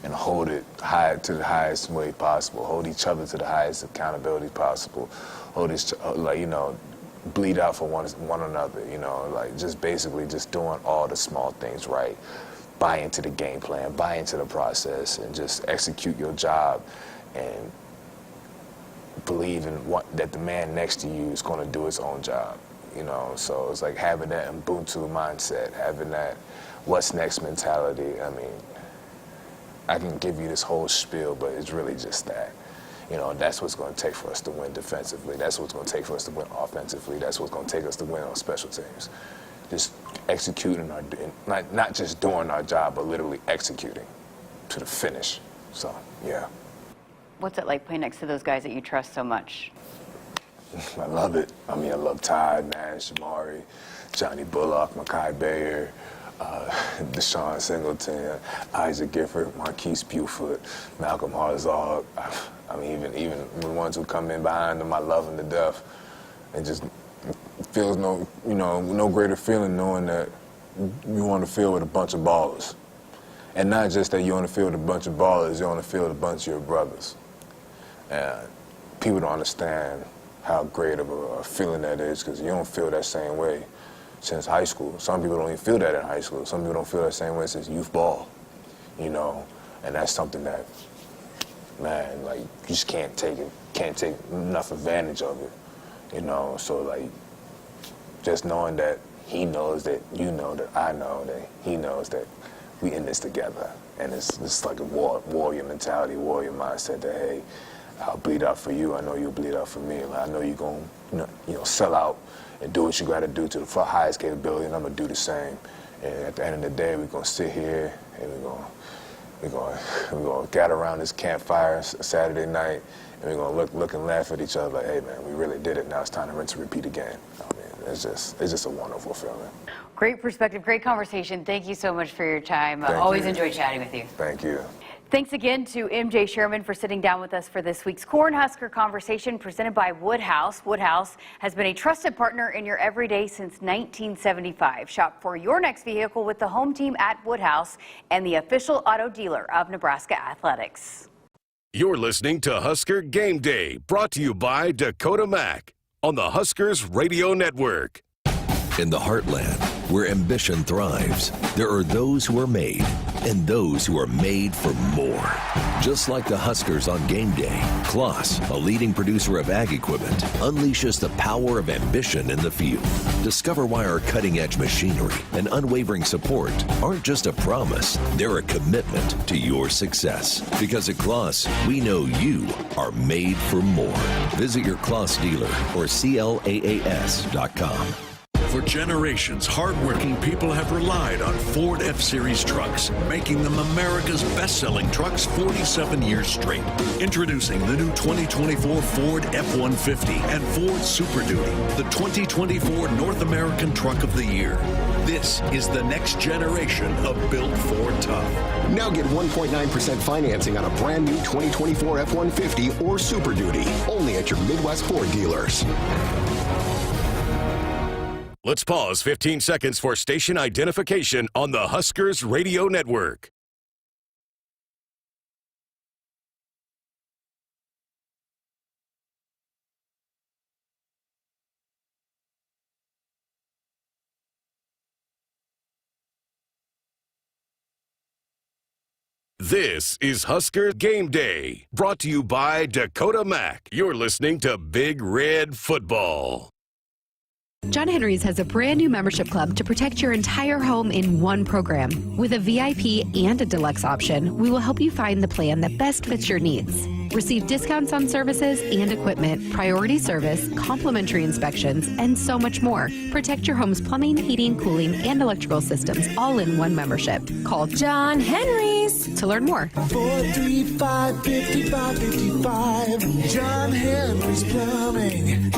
and hold it high to the highest way possible. Hold each other to the highest accountability possible. Hold each, like, you know, bleed out for one another. You know, like, just basically just doing all the small things right. Buy into the game plan, buy into the process, and just execute your job, and believe in that the man next to you is going to do his own job. You know, so it's like having that Ubuntu mindset, having that what's next mentality. I mean, I can give you this whole spiel, but it's really just that. You know, that's what's going to take for us to win defensively. That's what's going to take for us to win offensively. That's what's going to take us to win on special teams. Just executing not just doing our job, but literally executing to the finish. So, yeah. What's it like playing next to those guys that you trust so much? I love it. I mean, I love Ty, Nash, Amari, Johnny Bullock, Mekhi Bayer, Deshaun Singleton, Isaac Gifford, Marquise Buford, Malcolm Harzog. I mean, even the ones who come in behind them, I love them to death. And just feels no greater feeling knowing that you're on the field with a bunch of ballers. And not just that you're on the field with a bunch of ballers, you're on the field with a bunch of your brothers. And people don't understand how great of a feeling that is, because you don't feel that same way since high school. Some people don't even feel that in high school. Some people don't feel that same way since youth ball, you know. And that's something that, man, like, you just can't take enough advantage of it, you know. So, like, just knowing that he knows that you know that I know that he knows that we in this together, and it's like a warrior mentality, warrior mindset that, hey, I'll bleed out for you. I know you'll bleed out for me. Like, I know you're going to sell out and do what you got to do to the highest capability, and I'm going to do the same. And at the end of the day, we're going to sit here and we're going to gather around this campfire Saturday night, and we're going to look and laugh at each other like, hey, man, we really did it. Now it's time to rinse and repeat again. I mean, it's just a wonderful feeling. Great perspective, great conversation. Thank you so much for your time. Always enjoy chatting with you. Thank you. Thanks again to MJ Sherman for sitting down with us for this week's Cornhusker Conversation presented by Woodhouse. Woodhouse has been a trusted partner in your everyday since 1975. Shop for your next vehicle with the home team at Woodhouse and the official auto dealer of Nebraska Athletics. You're listening to Husker Game Day, brought to you by Dakota Mac on the Huskers Radio Network. In the heartland, where ambition thrives, there are those who are made and those who are made for more. Just like the Huskers on game day, Kloss, a leading producer of ag equipment, unleashes the power of ambition in the field. Discover why our cutting-edge machinery and unwavering support aren't just a promise, they're a commitment to your success. Because at Kloss, we know you are made for more. Visit your Kloss dealer or CLAAS.com. For generations, hardworking people have relied on Ford F-Series trucks, making them America's best-selling trucks 47 years straight. Introducing the new 2024 Ford F-150 and Ford Super Duty, the 2024 North American Truck of the Year. This is the next generation of Built Ford Tough. Now get 1.9% financing on a brand new 2024 F-150 or Super Duty, only at your Midwest Ford dealers. Let's pause 15 seconds for station identification on the Huskers Radio Network. This is Husker Game Day, brought to you by Dakota Mac. You're listening to Big Red Football. John Henry's has a brand new membership club to protect your entire home in one program. With a VIP and a deluxe option, we will help you find the plan that best fits your needs. Receive discounts on services and equipment, priority service, complimentary inspections, and so much more. Protect your home's plumbing, heating, cooling, and electrical systems all in one membership. Call John Henry's to learn more. 435-5555. John Henry's Plumbing.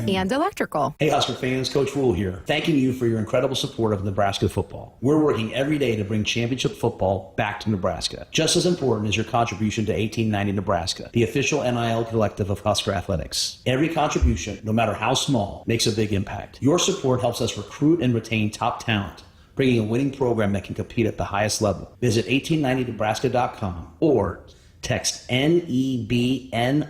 And electrical. Hey Husker fans, Coach Rule here, thanking you for your incredible support of Nebraska football. We're working every day to bring championship football back to Nebraska. Just as important is your contribution to 1890 Nebraska, the official NIL collective of Husker athletics. Every contribution, no matter how small, makes a big impact. Your support helps us recruit and retain top talent, bringing a winning program that can compete at the highest level. Visit 1890nebraska.com or text NEBNIL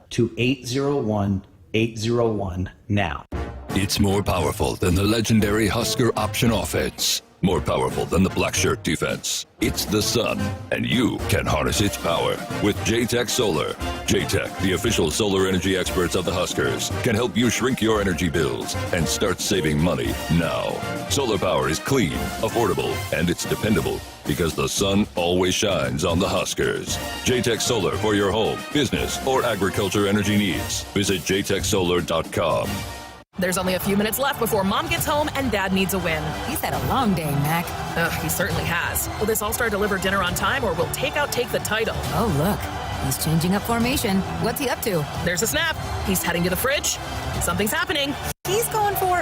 to 801-801 now. It's more powerful than the legendary Husker option offense. More powerful than the black shirt defense. It's the sun, and you can harness its power with J-Tech Solar. J-Tech, the official solar energy experts of the Huskers, can help you shrink your energy bills and start saving money now. Solar power is clean, affordable, and it's dependable because the sun always shines on the Huskers. J-Tech Solar for your home, business, or agriculture energy needs. Visit jtechsolar.com. There's only a few minutes left before Mom gets home and Dad needs a win. He's had a long day, Mac. Ugh, he certainly has. Will this All-Star deliver dinner on time, or will Takeout take the title? Oh, look. He's changing up formation. What's he up to? There's a snap. He's heading to the fridge. Something's happening. He's going for...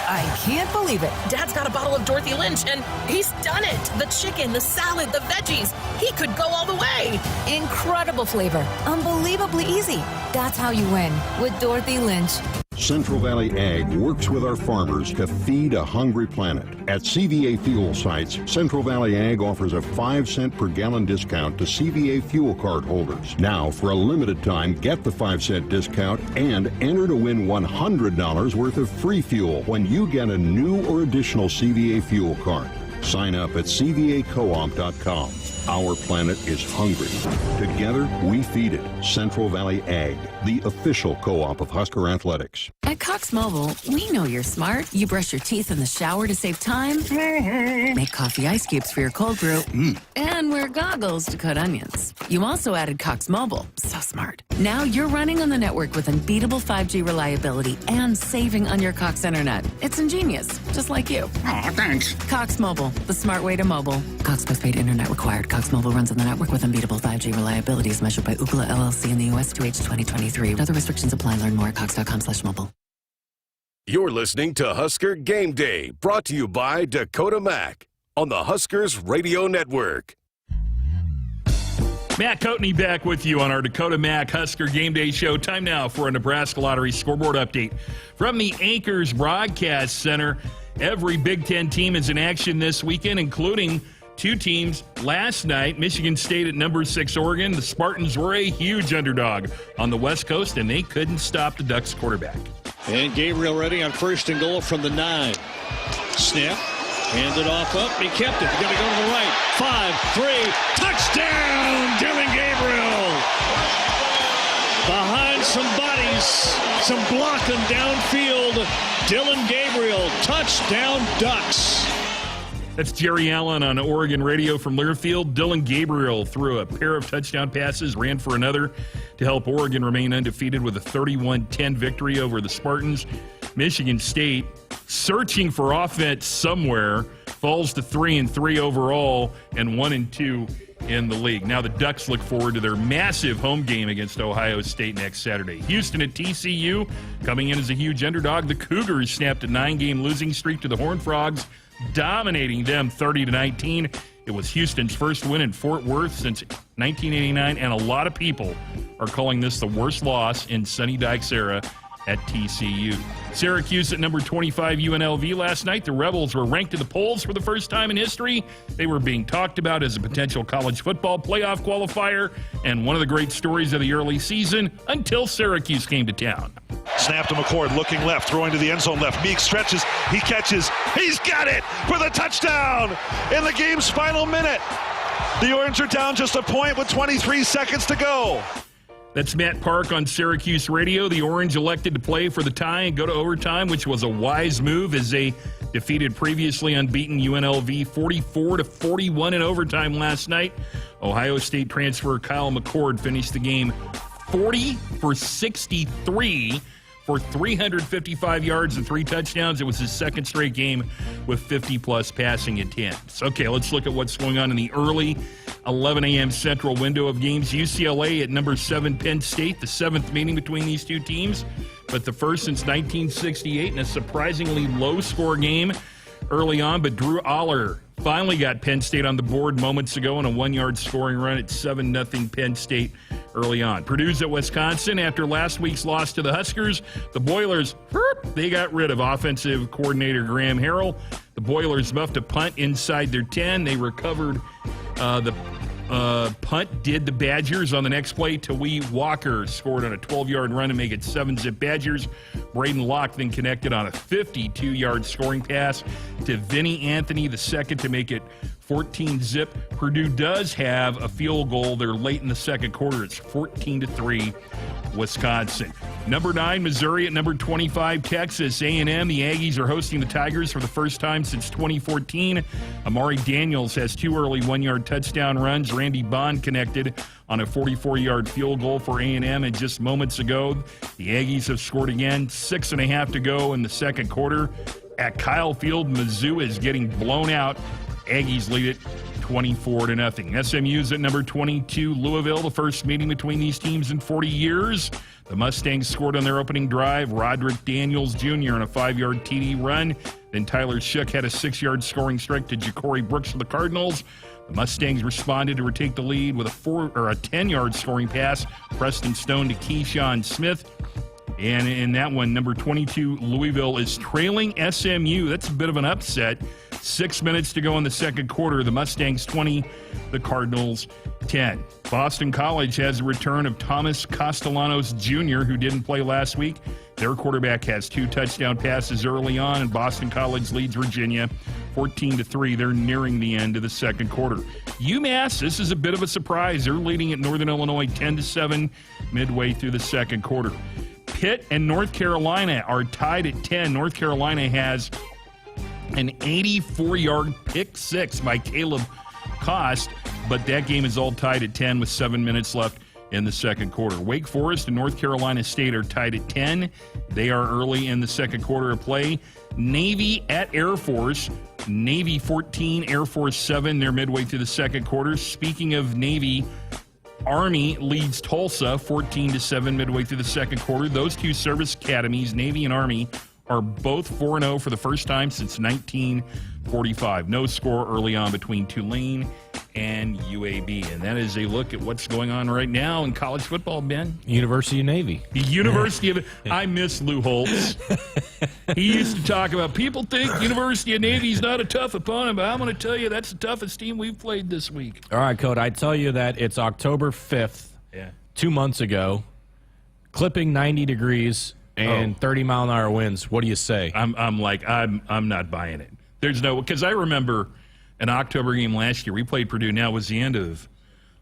I can't believe it. Dad's got a bottle of Dorothy Lynch, and he's done it. The chicken, the salad, the veggies. He could go all the way. Incredible flavor. Unbelievably easy. That's how you win with Dorothy Lynch. Central Valley Ag works with our farmers to feed a hungry planet. At CVA fuel sites, Central Valley Ag offers a 5-cent per gallon discount to CVA fuel card holders. Now, for a limited time, get the 5-cent discount and enter to win $100 worth of free fuel when you get a new or additional CVA fuel card. Sign up at cvacoop.com. Our planet is hungry. Together, we feed it. Central Valley Ag, the official co-op of Husker Athletics. At Cox Mobile, we know you're smart. You brush your teeth in the shower to save time, make coffee ice cubes for your cold brew, and wear goggles to cut onions. You also added Cox Mobile. So smart. Now you're running on the network with unbeatable 5G reliability and saving on your Cox internet. It's ingenious, just like you. Aw, thanks. Cox Mobile, the smart way to mobile. Cox postpaid internet required. Cox Mobile runs on the network with unbeatable 5G reliability as measured by Ookla LLC in the U.S. to H 2023. Other restrictions apply. Learn more at cox.com/mobile. You're listening to Husker Game Day, brought to you by Dakota Mac on the Huskers Radio Network. Matt Coatney back with you on our Dakota Mac Husker Game Day show. Time now for a Nebraska Lottery scoreboard update from the Akrs Broadcast Center. Every Big Ten team is in action this weekend, including two teams last night. Michigan State at number 6 Oregon. The Spartans were a huge underdog on the West Coast, and they couldn't stop the Ducks quarterback. And Gabriel ready on 1st and goal from the 9. Snap. Handed off up. He kept it. Going to go to the right. 5-3. Touchdown, Dylan Gabriel. Behind some bodies. Some blocking downfield. Dylan Gabriel. Touchdown, Ducks. That's Jerry Allen on Oregon radio from Learfield. Dylan Gabriel threw a pair of touchdown passes, ran for another to help Oregon remain undefeated with a 31-10 victory over the Spartans. Michigan State, searching for offense somewhere, falls to 3-3 overall and 1-2 in the league. Now the Ducks look forward to their massive home game against Ohio State next Saturday. Houston at TCU, coming in as a huge underdog. The Cougars snapped a 9-game losing streak to the Horned Frogs, dominating them 30-19. It was Houston's first win in Fort Worth since 1989, and a lot of people are calling this the worst loss in Sonny Dykes' era at TCU. Syracuse at number 25 UNLV last night. The Rebels were ranked in the polls for the first time in history. They were being talked about as a potential college football playoff qualifier and one of the great stories of the early season until Syracuse came to town. Snap to McCord, looking left, throwing to the end zone left. Meek stretches, he catches, he's got it for the touchdown in the game's final minute. The Orange are down just a point with 23 seconds to go. That's Matt Park on Syracuse Radio. The Orange elected to play for the tie and go to overtime, which was a wise move as they defeated previously unbeaten UNLV 44-41 in overtime last night. Ohio State transfer Kyle McCord finished the game 40 for 63 for 355 yards and 3 touchdowns. It was his second straight game with 50-plus passing attempts. Okay, let's look at what's going on in the early 11 a.m. Central window of games. UCLA at number 7 Penn State, the 7th meeting between these two teams, but the first since 1968 in a surprisingly low-score game early on. But Drew Aller finally got Penn State on the board moments ago in a 1-yard scoring run at 7-0 Penn State early on. Purdue's at Wisconsin. After last week's loss to the Huskers, the Boilers, they got rid of offensive coordinator Graham Harrell. The Boilers muffed a punt inside their 10. They recovered the punt, did the Badgers. On the next play, Tawee Walker scored on a 12-yard run to make it 7-zip Badgers. Braden Locke then connected on a 52-yard scoring pass to Vinny Anthony II to make it 14-zip. Purdue does have a field goal. They're late in the second quarter. It's 14-3 Wisconsin. Number 9, Missouri at number 25, Texas A&M. The Aggies are hosting the Tigers for the first time since 2014. Amari Daniels has 2 early 1-yard touchdown runs. Randy Bond connected on a 44-yard field goal for A&M. And just moments ago, the Aggies have scored again. 6.5 to go in the second quarter. At Kyle Field, Mizzou is getting blown out. Aggies lead it 24-0. SMU's at number 22, Louisville, the first meeting between these teams in 40 years. The Mustangs scored on their opening drive. Roderick Daniels Jr. on a 5-yard TD run. Then Tyler Shook had a 6-yard scoring strike to Ja'Cory Brooks for the Cardinals. The Mustangs responded to retake the lead with a 10-yard scoring pass. Preston Stone to Keyshawn Smith. And in that one, number 22, Louisville is trailing SMU. That's a bit of an upset. 6 minutes to go in the second quarter. The Mustangs 20, the Cardinals 10. Boston College has a return of Thomas Castellanos Jr., who didn't play last week. Their quarterback has 2 touchdown passes early on, and Boston College leads Virginia 14-3. They're nearing the end of the second quarter. UMass, this is a bit of a surprise. They're leading at Northern Illinois 10-7 midway through the second quarter. Pitt and North Carolina are tied at 10. North Carolina has an 84-yard pick six by Caleb Cost, but that game is all tied at 10 with 7 minutes left in the second quarter. Wake Forest and North Carolina State are tied at 10. They are early in the second quarter of play. Navy at Air Force. Navy 14, Air Force 7. They're midway through the second quarter. Speaking of Navy, Army leads Tulsa 14-7 midway through the second quarter. Those two service academies, Navy and Army, are both 4-0 for the first time since 1945. No score early on between Tulane and UAB. And that is a look at what's going on right now in college football, Ben. University of Navy. The University of... I miss Lou Holtz. He used to talk about, people think University of Navy is not a tough opponent, but I'm going to tell you that's the toughest team we've played this week. All right, Code, I tell you that it's October 5th, 2 months ago, clipping 90 degrees and 30-mile-an-hour winds. What do you say? I'm not buying it. There's no... Because I remember an October game last year. We played Purdue. Now it was the end of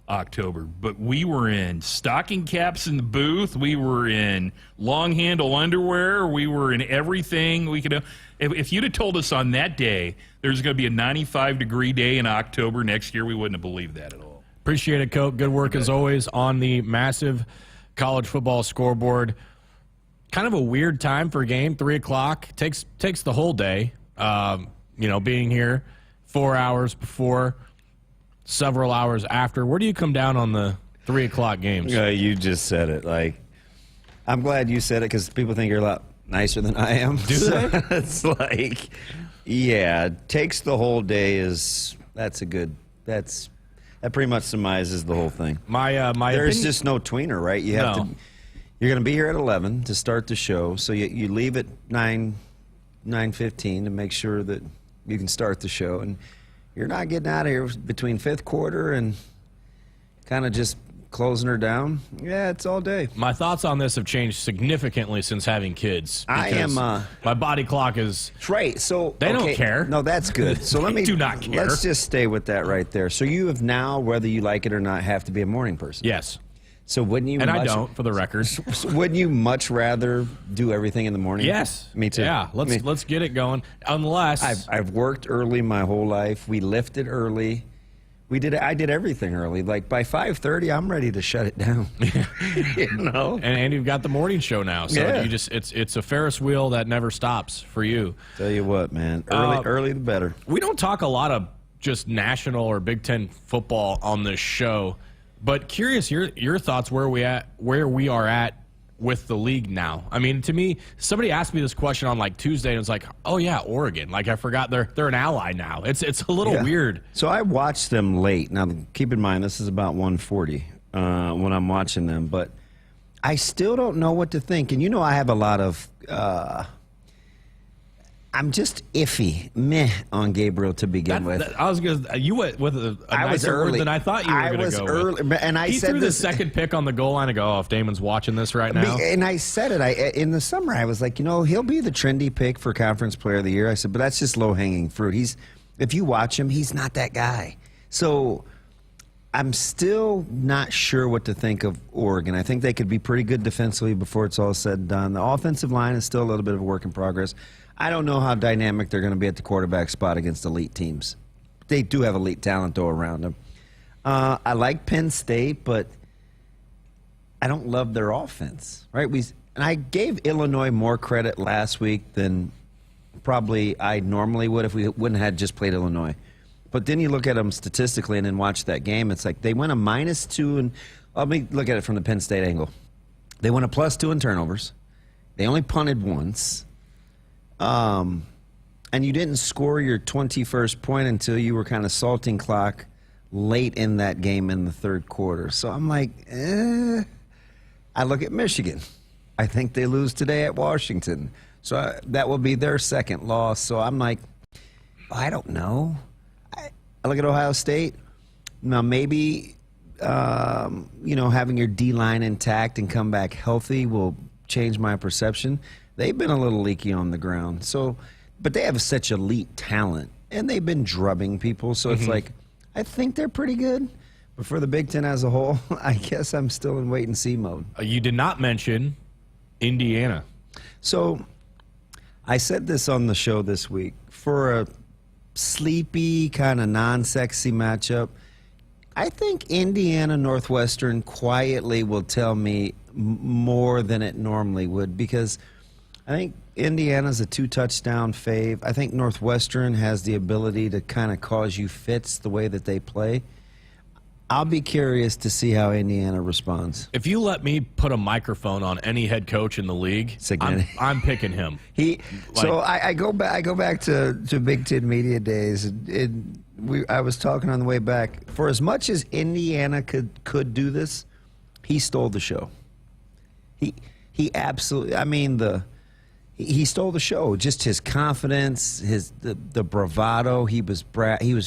October. But we were in stocking caps in the booth. We were in long-handle underwear. We were in everything we could... If you'd have told us on that day there's going to be a 95-degree day in October next year, we wouldn't have believed that at all. Appreciate it, Coach. Good work as always on the massive college football scoreboard. Kind of a weird time for a game, 3 o'clock. Takes the whole day, being here 4 hours before, several hours after. Where do you come down on the 3 o'clock games? Yeah, you just said it. I'm glad you said it because people think you're a lot nicer than I am. Do they? It's takes the whole day that pretty much summarizes the whole thing. There's just no tweener, right? You have to. You're going to be here at 11 to start the show, so you leave at 9:15 to make sure that you can start the show. And you're not getting out of here between fifth quarter and kind of just closing her down, yeah, it's all day. My thoughts on this have changed significantly since having kids. My body clock is right. So they don't care. No, that's good. So let me do not care. Let's just stay with that right there. So you have now, whether you like it or not, have to be a morning person. Yes. So wouldn't you? And I don't, for the record. Wouldn't you much rather do everything in the morning? Yes. Me too. Yeah. Let's get it going. Unless I've worked early my whole life. We lifted early. I did everything early. Like by 5:30, I'm ready to shut it down. You know. And you've got the morning show now, so Yeah. you just it's a Ferris wheel that never stops for you. Tell you what, man. Early the better. We don't talk a lot of just national or Big Ten football on this show, but curious your thoughts where we are at with the league now. I mean, to me, somebody asked me this question on like Tuesday, and it was like, oh yeah, Oregon. Like I forgot they're an ally now. It's a little weird. So I watched them late. Now keep in mind this is about 1:40 when I'm watching them, but I still don't know what to think. And you know, I have a lot of. I'm just iffy, on Gabriel to begin with. I was gonna. You went with a nicer word than I thought you were going to go early, with. And he threw the second pick on the goal line. I go, oh, if Damon's watching this right now. And I said it. In the summer, I was like, he'll be the trendy pick for Conference Player of the Year. I said, but that's just low hanging fruit. If you watch him, he's not that guy. So I'm still not sure what to think of Oregon. I think they could be pretty good defensively before it's all said and done. The offensive line is still a little bit of a work in progress. I don't know how dynamic they're going to be at the quarterback spot against elite teams. They do have elite talent, though, around them. I like Penn State, but I don't love their offense. Right? And I gave Illinois more credit last week than probably I normally would if we wouldn't have just played Illinois. But then you look at them statistically and then watch that game. It's like they went a -2, and let me look at it from the Penn State angle. They went a +2 in turnovers. They only punted once. And you didn't score your 21st point until you were kind of salting clock late in that game in the third quarter. So I'm like, I look at Michigan. I think they lose today at Washington. So that will be their second loss. So I'm like, I don't know. I look at Ohio State. Now maybe, having your D-line intact and come back healthy will change my perception. They've been a little leaky on the ground. So, but they have such elite talent, and they've been drubbing people. So it's like, I think they're pretty good. But for the Big Ten as a whole, I guess I'm still in wait-and-see mode. You did not mention Indiana. So I said this on the show this week. For a sleepy, kind of non-sexy matchup, I think Indiana-Northwestern quietly will tell me more than it normally would, because I think Indiana's a 2-touchdown fave. I think Northwestern has the ability to kind of cause you fits the way that they play. I'll be curious to see how Indiana responds. If you let me put a microphone on any head coach in the league, I'm picking him. So I go back to Big Ten media days. I was talking on the way back. For as much as Indiana could do this, he stole the show. He absolutely. I mean he stole the show. Just his confidence, the bravado. He was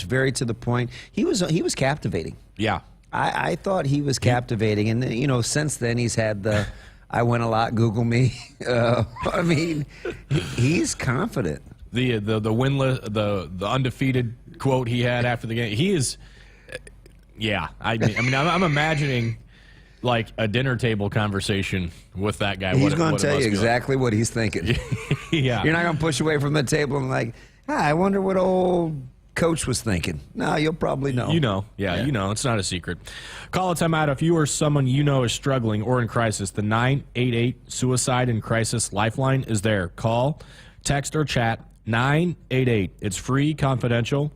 very to the point. He was captivating. Yeah, I thought he was captivating, and since then he's had the I win a lot. Google me. I mean, he's confident. The winless, the undefeated quote he had after the game. He is. Yeah, I mean, I'm imagining like a dinner table conversation with that guy. He's going to tell you exactly what he's thinking. Yeah. You're not going to push away from the table and like, I wonder what old coach was thinking. No, you'll probably know. You know. Yeah, it's not a secret. Call a timeout if you or someone you know is struggling or in crisis. The 988 Suicide and Crisis Lifeline is there. Call, text, or chat 988. It's free, confidential,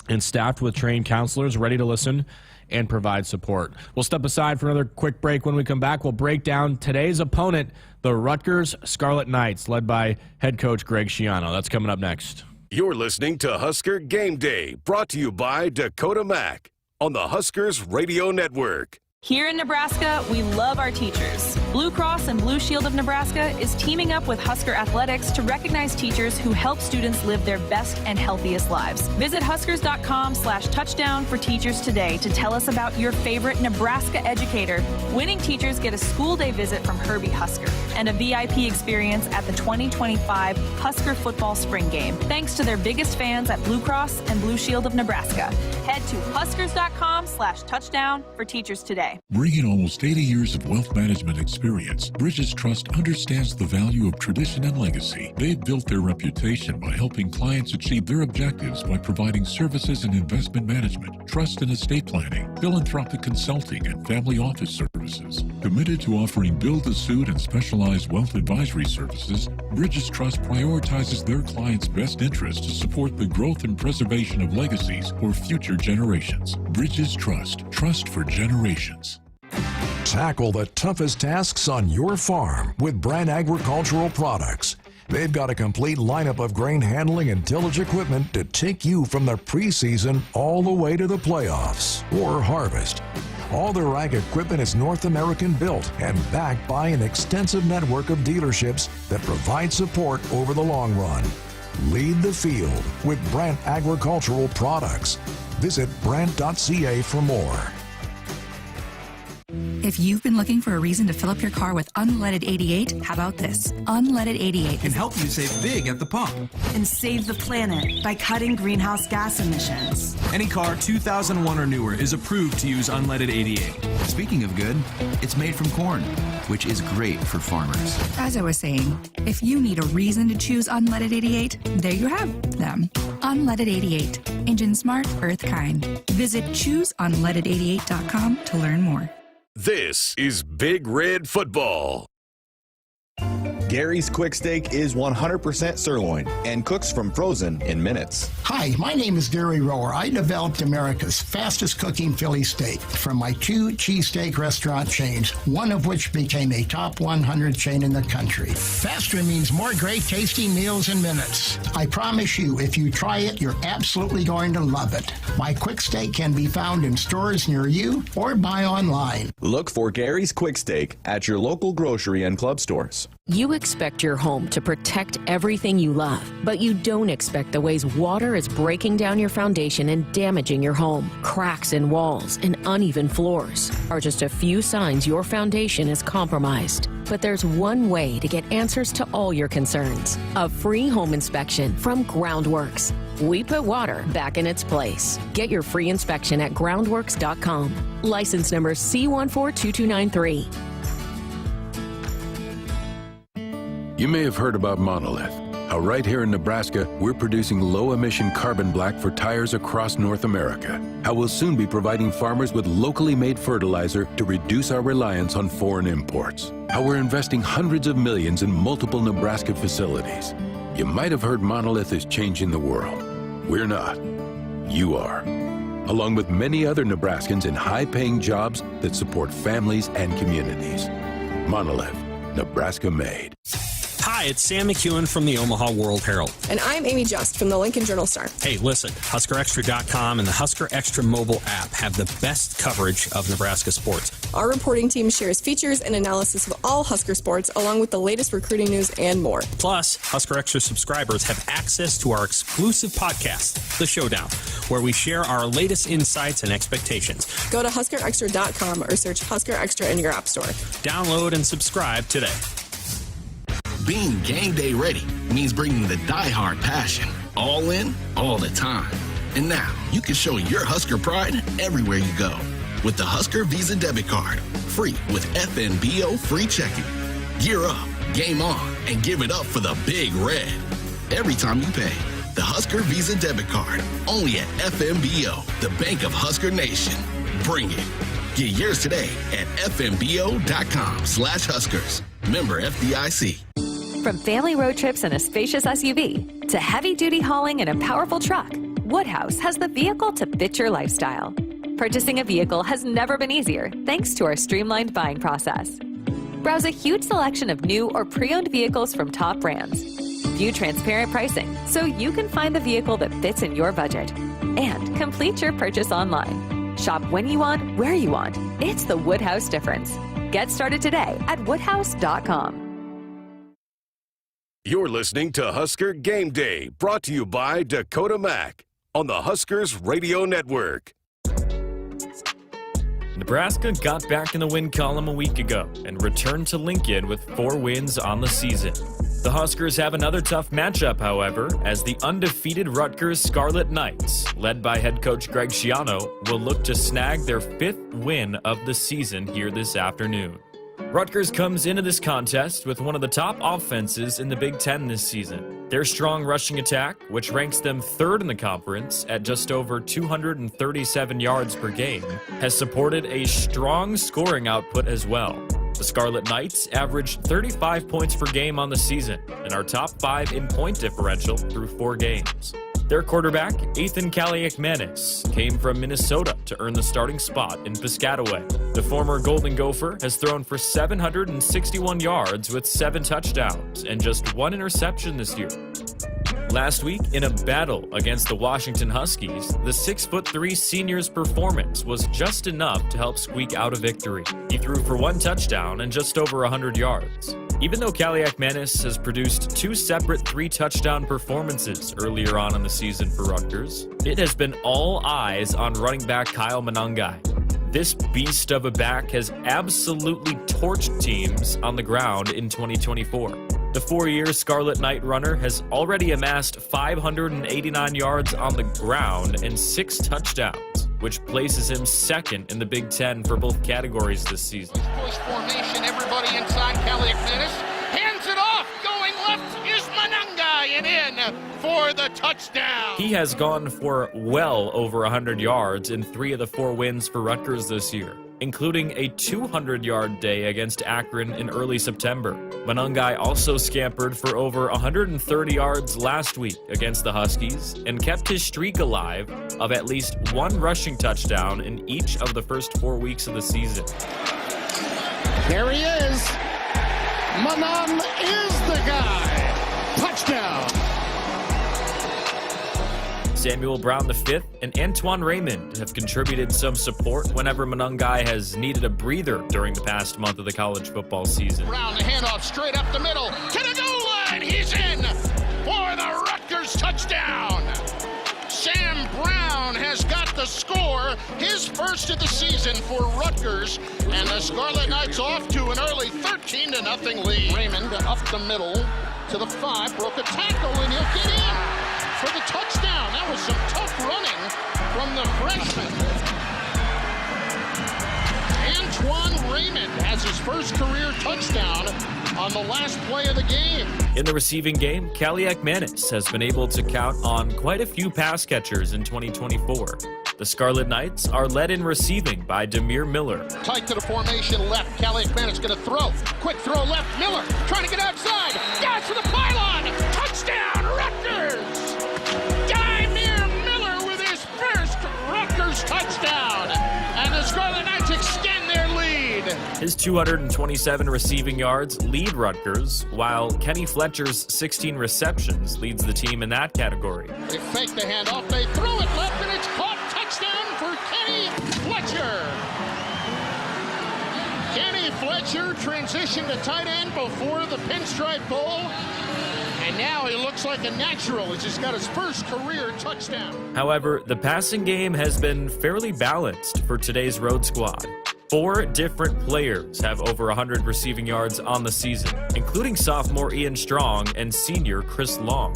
and staffed with trained counselors ready to listen and provide support. We'll step aside for another quick break. When we come back, we'll break down today's opponent, the Rutgers Scarlet Knights, led by head coach Greg Schiano. That's coming up next. You're listening to Husker Game Day, brought to you by Dakota Mac on the Huskers Radio Network. Here in Nebraska, we love our teachers. Blue Cross and Blue Shield of Nebraska is teaming up with Husker Athletics to recognize teachers who help students live their best and healthiest lives. Visit huskers.com/touchdown for teachers today to tell us about your favorite Nebraska educator. Winning teachers get a school day visit from Herbie Husker and a VIP experience at the 2025 Husker football spring game, thanks to their biggest fans at Blue Cross and Blue Shield of Nebraska. Head to huskers.com/touchdown for teachers today. Bringing almost 80 years of wealth management experience, Bridges Trust understands the value of tradition and legacy. They've built their reputation by helping clients achieve their objectives by providing services in investment management, trust and estate planning, philanthropic consulting, and family office services. Committed to offering build-to-suit and specialized wealth advisory services, Bridges Trust prioritizes their clients' best interests to support the growth and preservation of legacies for future generations. Bridges Trust. Trust for generations. Tackle the toughest tasks on your farm with Brand Agricultural Products. They've got a complete lineup of grain handling and tillage equipment to take you from the preseason all the way to the playoffs or harvest. All their ag equipment is North American built and backed by an extensive network of dealerships that provide support over the long run. Lead the field with Brand Agricultural Products. Visit Brand.ca for more. If you've been looking for a reason to fill up your car with unleaded 88, how about this? Unleaded 88 can help you save big at the pump and save the planet by cutting greenhouse gas emissions. Any car 2001 or newer is approved to use unleaded 88. Speaking of good, it's made from corn, which is great for farmers. As I was saying, if you need a reason to choose unleaded 88, there you have them. Unleaded 88. Engine smart, earth kind. Visit chooseunleaded88.com to learn more. This is Big Red Football. Gary's Quick Steak is 100% sirloin and cooks from frozen in minutes. Hi, my name is Gary Rower. I developed America's fastest cooking Philly steak from my 2 cheesesteak restaurant chains, one of which became a top 100 chain in the country. Faster means more great tasting meals in minutes. I promise you, if you try it, you're absolutely going to love it. My Quick Steak can be found in stores near you or buy online. Look for Gary's Quick Steak at your local grocery and club stores. You expect your home to protect everything you love, but you don't expect the ways water is breaking down your foundation and damaging your home. Cracks in walls and uneven floors are just a few signs your foundation is compromised. But there's one way to get answers to all your concerns: a free home inspection from Groundworks. We put water back in its place. Get your free inspection at groundworks.com. License number C142293. You may have heard about Monolith, how right here in Nebraska, we're producing low-emission carbon black for tires across North America, how we'll soon be providing farmers with locally made fertilizer to reduce our reliance on foreign imports, how we're investing hundreds of millions in multiple Nebraska facilities. You might have heard Monolith is changing the world. We're not. You are. Along with many other Nebraskans in high-paying jobs that support families and communities. Monolith, Nebraska made. Hi, it's Sam McEwen from the Omaha World Herald. And I'm Amy Just from the Lincoln Journal-Star. Hey, listen, HuskerExtra.com and the Husker Extra mobile app have the best coverage of Nebraska sports. Our reporting team shares features and analysis of all Husker sports, along with the latest recruiting news and more. Plus, Husker Extra subscribers have access to our exclusive podcast, The Showdown, where we share our latest insights and expectations. Go to HuskerExtra.com or search Husker Extra in your app store. Download and subscribe today. Being game day ready means bringing the die-hard passion, all in, all the time. And now, you can show your Husker pride everywhere you go with the Husker Visa Debit Card, free with FNBO free checking. Gear up, game on, and give it up for the Big Red. Every time you pay, the Husker Visa Debit Card, only at FNBO, the Bank of Husker Nation. Bring it. Get yours today at fnbo.com/Huskers. Member FDIC. From family road trips in a spacious SUV to heavy-duty hauling in a powerful truck, Woodhouse has the vehicle to fit your lifestyle. Purchasing a vehicle has never been easier thanks to our streamlined buying process. Browse a huge selection of new or pre-owned vehicles from top brands. View transparent pricing so you can find the vehicle that fits in your budget. And complete your purchase online. Shop when you want, where you want. It's the Woodhouse difference. Get started today at woodhouse.com. You're listening to Husker Game Day, brought to you by Dakota Mac on the Huskers Radio Network. Nebraska got back in the win column a week ago and returned to Lincoln with 4 wins on the season. The Huskers have another tough matchup, however, as the undefeated Rutgers Scarlet Knights, led by head coach Greg Schiano, will look to snag their 5th win of the season here this afternoon. Rutgers comes into this contest with one of the top offenses in the Big Ten this season. Their strong rushing attack, which ranks them 3rd in the conference at just over 237 yards per game, has supported a strong scoring output as well. The Scarlet Knights averaged 35 points per game on the season and are top 5 in point differential through 4 games. Their quarterback, Ethan Kaliak-Manis, came from Minnesota to earn the starting spot in Piscataway. The former Golden Gopher has thrown for 761 yards with 7 touchdowns and just 1 interception this year. Last week, in a battle against the Washington Huskies, the 6'3" senior's performance was just enough to help squeak out a victory. He threw for 1 touchdown and just over 100 yards. Even though Kaliak-Manis has produced 2 separate 3-touchdown performances earlier on in the season for Rutgers, it has been all eyes on running back Kyle Monangai. This beast of a back has absolutely torched teams on the ground in 2024. The 4-year Scarlet Knight runner has already amassed 589 yards on the ground and 6 touchdowns, which places him 2nd in the Big Ten for both categories this season. Push formation, everybody inside. Kaliak-Manis hands it off. Going left is Monangai and in for the touchdown. He has gone for well over 100 yards in 3 of the 4 wins for Rutgers this year, including a 200-yard day against Akron in early September. Monangai also scampered for over 130 yards last week against the Huskies and kept his streak alive of at least 1 rushing touchdown in each of the first 4 weeks of the season. There he is. Manan is the guy. Touchdown. Samuel Brown V and Antoine Raymond have contributed some support whenever Monangai has needed a breather during the past month of the college football season. Brown, the handoff straight up the middle to the goal line. He's in for the Rutgers touchdown. Sam Brown has got the score, his first of the season for Rutgers, and the Scarlet Knights off to an early 13-0 lead. Raymond up the middle to the 5, broke a tackle, and he'll get in for the touchdown. That was some tough running from the freshman. Antoine Raymond has his first career touchdown on the last play of the game. In the receiving game, Kaliak-Manis has been able to count on quite a few pass catchers in 2024. The Scarlet Knights are led in receiving by Demir Miller. Tight to the formation left. Kaliak-Manis going to throw. Quick throw left. Miller trying to get outside. Guys for the pylon. Touchdown, Rutgers! Demir Miller with his first Rutgers touchdown. And the Scarlet Knights extend their lead. His 227 receiving yards lead Rutgers, while Kenny Fletcher's 16 receptions leads the team in that category. They fake the handoff. They throw it left, and it's caught. Touchdown for Kenny Fletcher. Kenny Fletcher transitioned to tight end before the Pinstripe Bowl. And now he looks like a natural. He's just got his first career touchdown. However, the passing game has been fairly balanced for today's road squad. 4 different players have over 100 receiving yards on the season, including sophomore Ian Strong and senior Chris Long.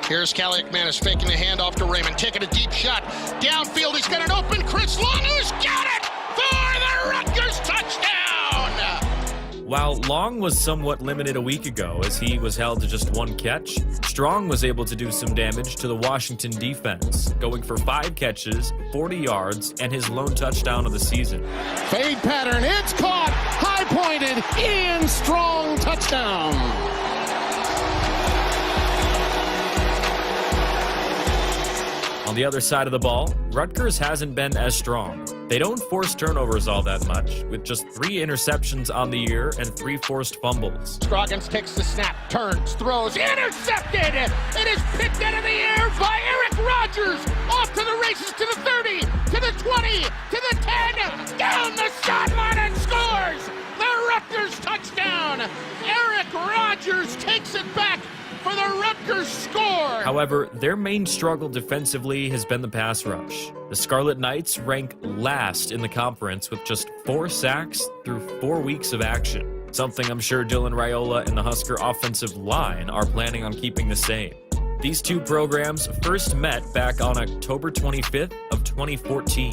Here's Kaliak-Manis faking the handoff to Raymond, taking a deep shot. Downfield, he's got an open Chris Long, who's got it for the Rutgers touchdown! While Long was somewhat limited a week ago as he was held to just 1 catch, Strong was able to do some damage to the Washington defense, going for 5 catches, 40 yards, and his lone touchdown of the season. Fade pattern, it's caught, high-pointed, Ian Strong touchdown! On the other side of the ball, Rutgers hasn't been as strong. They don't force turnovers all that much, with just 3 interceptions on the year and 3 forced fumbles. Scroggins takes the snap, turns, throws, intercepted! It is picked out of the air by Eric Rogers! Off to the races, to the 30, to the 20, to the 10, down the sideline and scores! The Rutgers touchdown! Eric Rogers takes it back for the Rutgers score! However, their main struggle defensively has been the pass rush. The Scarlet Knights rank last in the conference with just 4 sacks through 4 weeks of action. Something I'm sure Dylan Raiola and the Husker offensive line are planning on keeping the same. These 2 programs first met back on October 25th of 2014.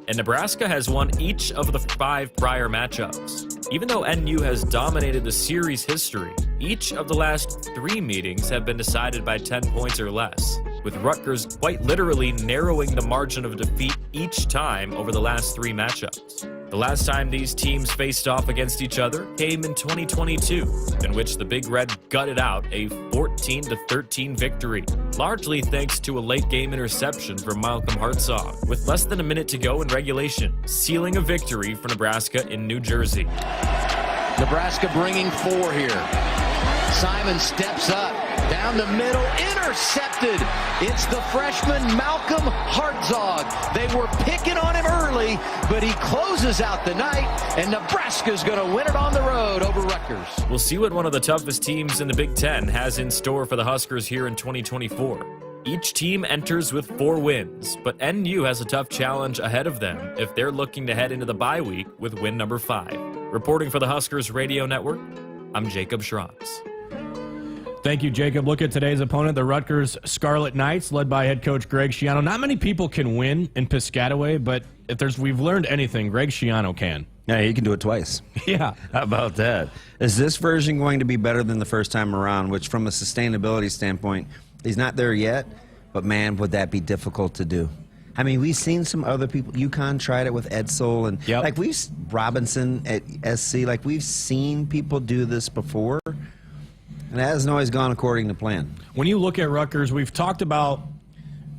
And Nebraska has won each of the 5 prior matchups. Even though NU has dominated the series history, each of the last 3 meetings have been decided by 10 points or less, with Rutgers quite literally narrowing the margin of defeat each time over the last 3 matchups. The last time these teams faced off against each other came in 2022, in which the Big Red gutted out a 14-13 victory, largely thanks to a late-game interception from Malcolm Hartzog, with less than a minute to go in regulation, sealing a victory for Nebraska in New Jersey. Nebraska bringing 4 here. Simon steps up, down the middle, intercepted. It's the freshman Malcolm Hartzog. They were picking on him early, but he closes out the night, and Nebraska's going to win it on the road over Rutgers. We'll see what one of the toughest teams in the Big Ten has in store for the Huskers here in 2024. Each team enters with 4 wins, but NU has a tough challenge ahead of them if they're looking to head into the bye week with win number 5. Reporting for the Huskers Radio Network, I'm Jacob Schratz. Thank you, Jacob. Look at today's opponent, the Rutgers Scarlet Knights, led by head coach Greg Schiano. Not many people can win in Piscataway, but if we've learned anything, Greg Schiano can. Yeah, he can do it twice. Yeah. How about that? Is this version going to be better than the first time around, which from a sustainability standpoint, he's not there yet, but man, would that be difficult to do. I mean, we've seen some other people. UConn tried it with Edsel, and like Robinson at SC. Like we've seen people do this before, and it hasn't always gone according to plan. When you look at Rutgers, we've talked about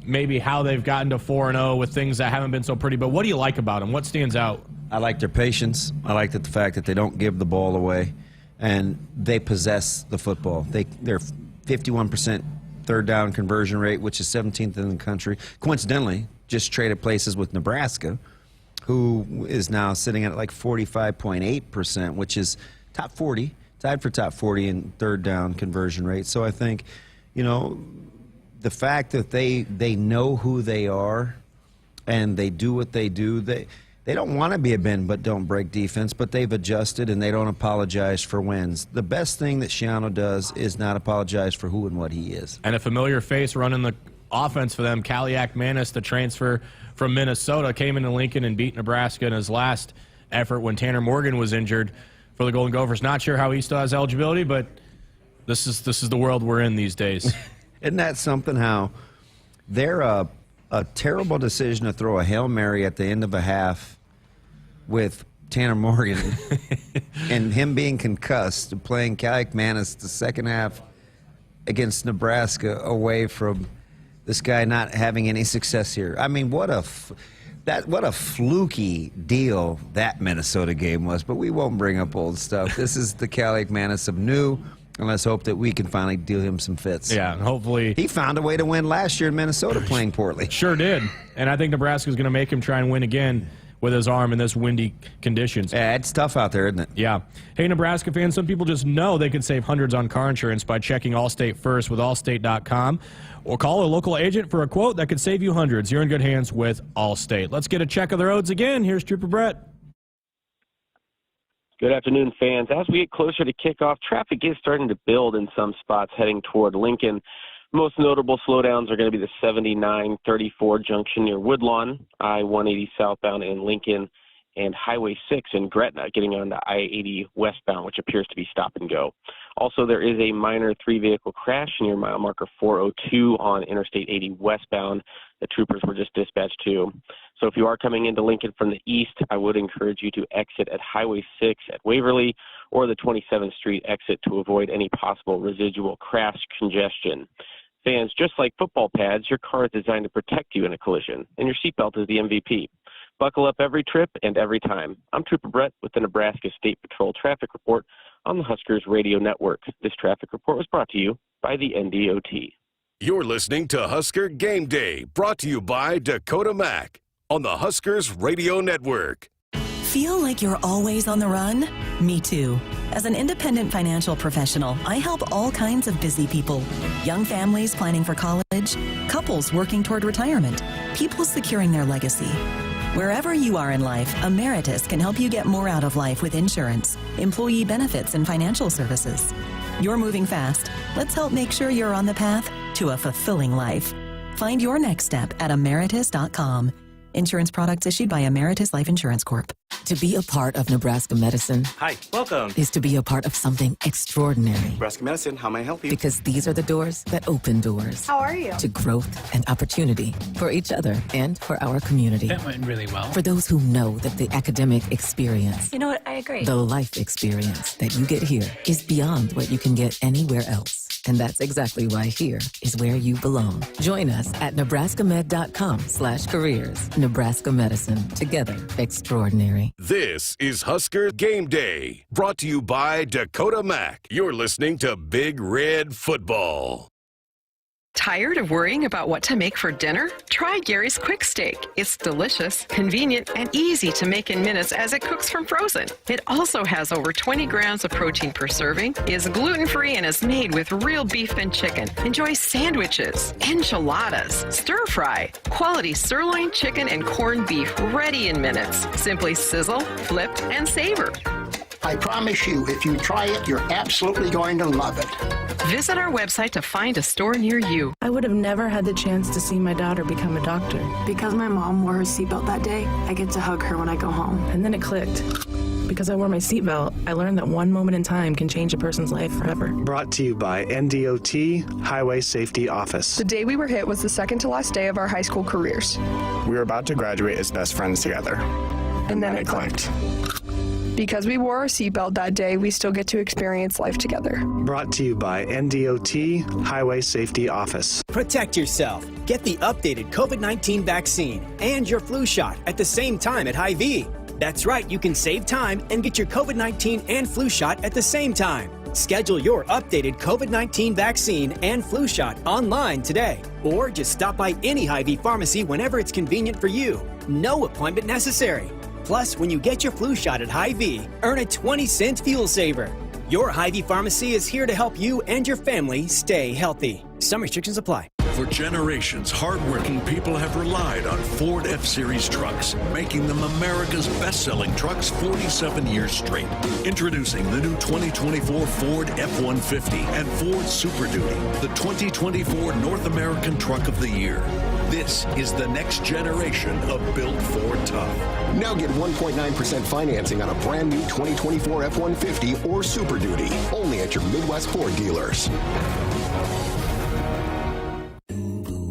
maybe how they've gotten to 4-0 with things that haven't been so pretty. But what do you like about them? What stands out? I like their patience. I like the fact that they don't give the ball away, and they possess the football. They're 51% third down conversion rate, which is 17th in the country. Coincidentally, just traded places with Nebraska, who is now sitting at like 45.8%, which is top 40, tied for top 40 in third down conversion rate. So I think, you know, the fact that they know who they are and they do what they do, they don't want to be a bend but don't break defense, but they've adjusted and they don't apologize for wins. The best thing that Schiano does is not apologize for who and what he is. And a familiar face running the offense for them, Kaliak Manis, the transfer from Minnesota, came into Lincoln and beat Nebraska in his last effort when Tanner Morgan was injured for the Golden Gophers. Not sure how he still has eligibility, but this is the world we're in these days. Isn't that something how they're a terrible decision to throw a Hail Mary at the end of a half with Tanner Morgan and him being concussed, playing Kaliak Manis the second half against Nebraska away from this guy not having any success here. I mean, what a fluky deal that Minnesota game was, but we won't bring up old stuff. This is the Kaliak Manis of new, and let's hope that we can finally deal him some fits. Yeah, and hopefully he found a way to win last year in Minnesota playing poorly. Sure did, and I think Nebraska's going to make him try and win again with his arm in this windy conditions. Yeah, it's tough out there, isn't it? Yeah. Hey, Nebraska fans, some people just know they can save hundreds on car insurance by checking Allstate first with Allstate.com, or call a local agent for a quote that could save you hundreds. You're in good hands with Allstate. Let's get a check of the roads again. Here's Trooper Brett. Good afternoon, fans. As we get closer to kickoff, traffic is starting to build in some spots heading toward Lincoln. Most notable slowdowns are going to be the 79-34 junction near Woodlawn, I-180 southbound in Lincoln, and Highway 6 in Gretna getting on the I-80 westbound, which appears to be stop and go. Also, there is a minor 3-vehicle crash near mile marker 402 on Interstate 80 westbound. The troopers were just dispatched to. So if you are coming into Lincoln from the east, I would encourage you to exit at Highway 6 at Waverly or the 27th Street exit to avoid any possible residual crash congestion. Fans, just like football pads, your car is designed to protect you in a collision, and your seatbelt is the MVP. Buckle up every trip and every time. I'm Trooper Brett with the Nebraska State Patrol Traffic Report on the Huskers Radio Network. This traffic report was brought to you by the NDOT. You're listening to Husker Game Day, brought to you by Dakota Mac on the Huskers Radio Network. Feel like you're always on the run? Me too. As an independent financial professional, I help all kinds of busy people. Young families planning for college, couples working toward retirement, people securing their legacy. Wherever you are in life, Emeritus can help you get more out of life with insurance, employee benefits, and financial services. You're moving fast. Let's help make sure you're on the path to a fulfilling life. Find your next step at emeritus.com. Insurance products issued by Emeritus Life Insurance Corp. To be a part of Nebraska Medicine. Hi, welcome. Is to be a part of something extraordinary. Nebraska Medicine, how may I help you? Because these are the doors that open doors. How are you? To growth and opportunity for each other and for our community. That went really well. For those who know that the academic experience. You know what? I agree. The life experience that you get here is beyond what you can get anywhere else. And that's exactly why here is where you belong. Join us at nebraskamed.com/careers. Nebraska Medicine. Together, extraordinary. This is Husker Game Day, brought to you by Dakota Mac. You're listening to Big Red Football. Tired of worrying about what to make for dinner? Try Gary's Quick Steak. It's delicious, convenient, and easy to make in minutes as it cooks from frozen. It also has over 20 grams of protein per serving, is gluten-free, and is made with real beef and chicken. Enjoy sandwiches, enchiladas, stir-fry, quality sirloin, chicken, and corned beef ready in minutes. Simply sizzle, flip, and savor. I promise you, if you try it, you're absolutely going to love it. Visit our website to find a store near you. I would have never had the chance to see my daughter become a doctor. Because my mom wore her seatbelt that day, I get to hug her when I go home. And then it clicked. Because I wore my seatbelt, I learned that one moment in time can change a person's life forever. Brought to you by NDOT Highway Safety Office. The day we were hit was the second to last day of our high school careers. We were about to graduate as best friends together. And then it clicked. Because we wore our seatbelt that day, we still get to experience life together. Brought to you by NDOT Highway Safety Office. Protect yourself. Get the updated COVID-19 vaccine and your flu shot at the same time at Hy-Vee. That's right, you can save time and get your COVID-19 and flu shot at the same time. Schedule your updated COVID-19 vaccine and flu shot online today. Or just stop by any Hy-Vee pharmacy whenever it's convenient for you. No appointment necessary. Plus, when you get your flu shot at Hy-Vee, earn a 20-cent fuel saver. Your Hy-Vee pharmacy is here to help you and your family stay healthy. Some restrictions apply. For generations, hardworking people have relied on Ford F-Series trucks, making them America's best-selling trucks 47 years straight. Introducing the new 2024 Ford F-150 and Ford Super Duty, the 2024 North American Truck of the Year. This is the next generation of Built Ford Tough. Now get 1.9% financing on a brand new 2024 F-150 or Super Duty, only at your Midwest Ford dealers.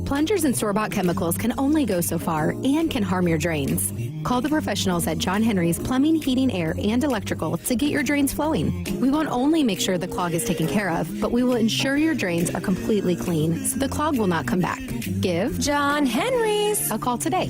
Plungers and store-bought chemicals can only go so far and can harm your drains. Call the professionals at John Henry's Plumbing, Heating, Air, and Electrical to get your drains flowing. We won't only make sure the clog is taken care of, but we will ensure your drains are completely clean so the clog will not come back. Give John Henry's a call today.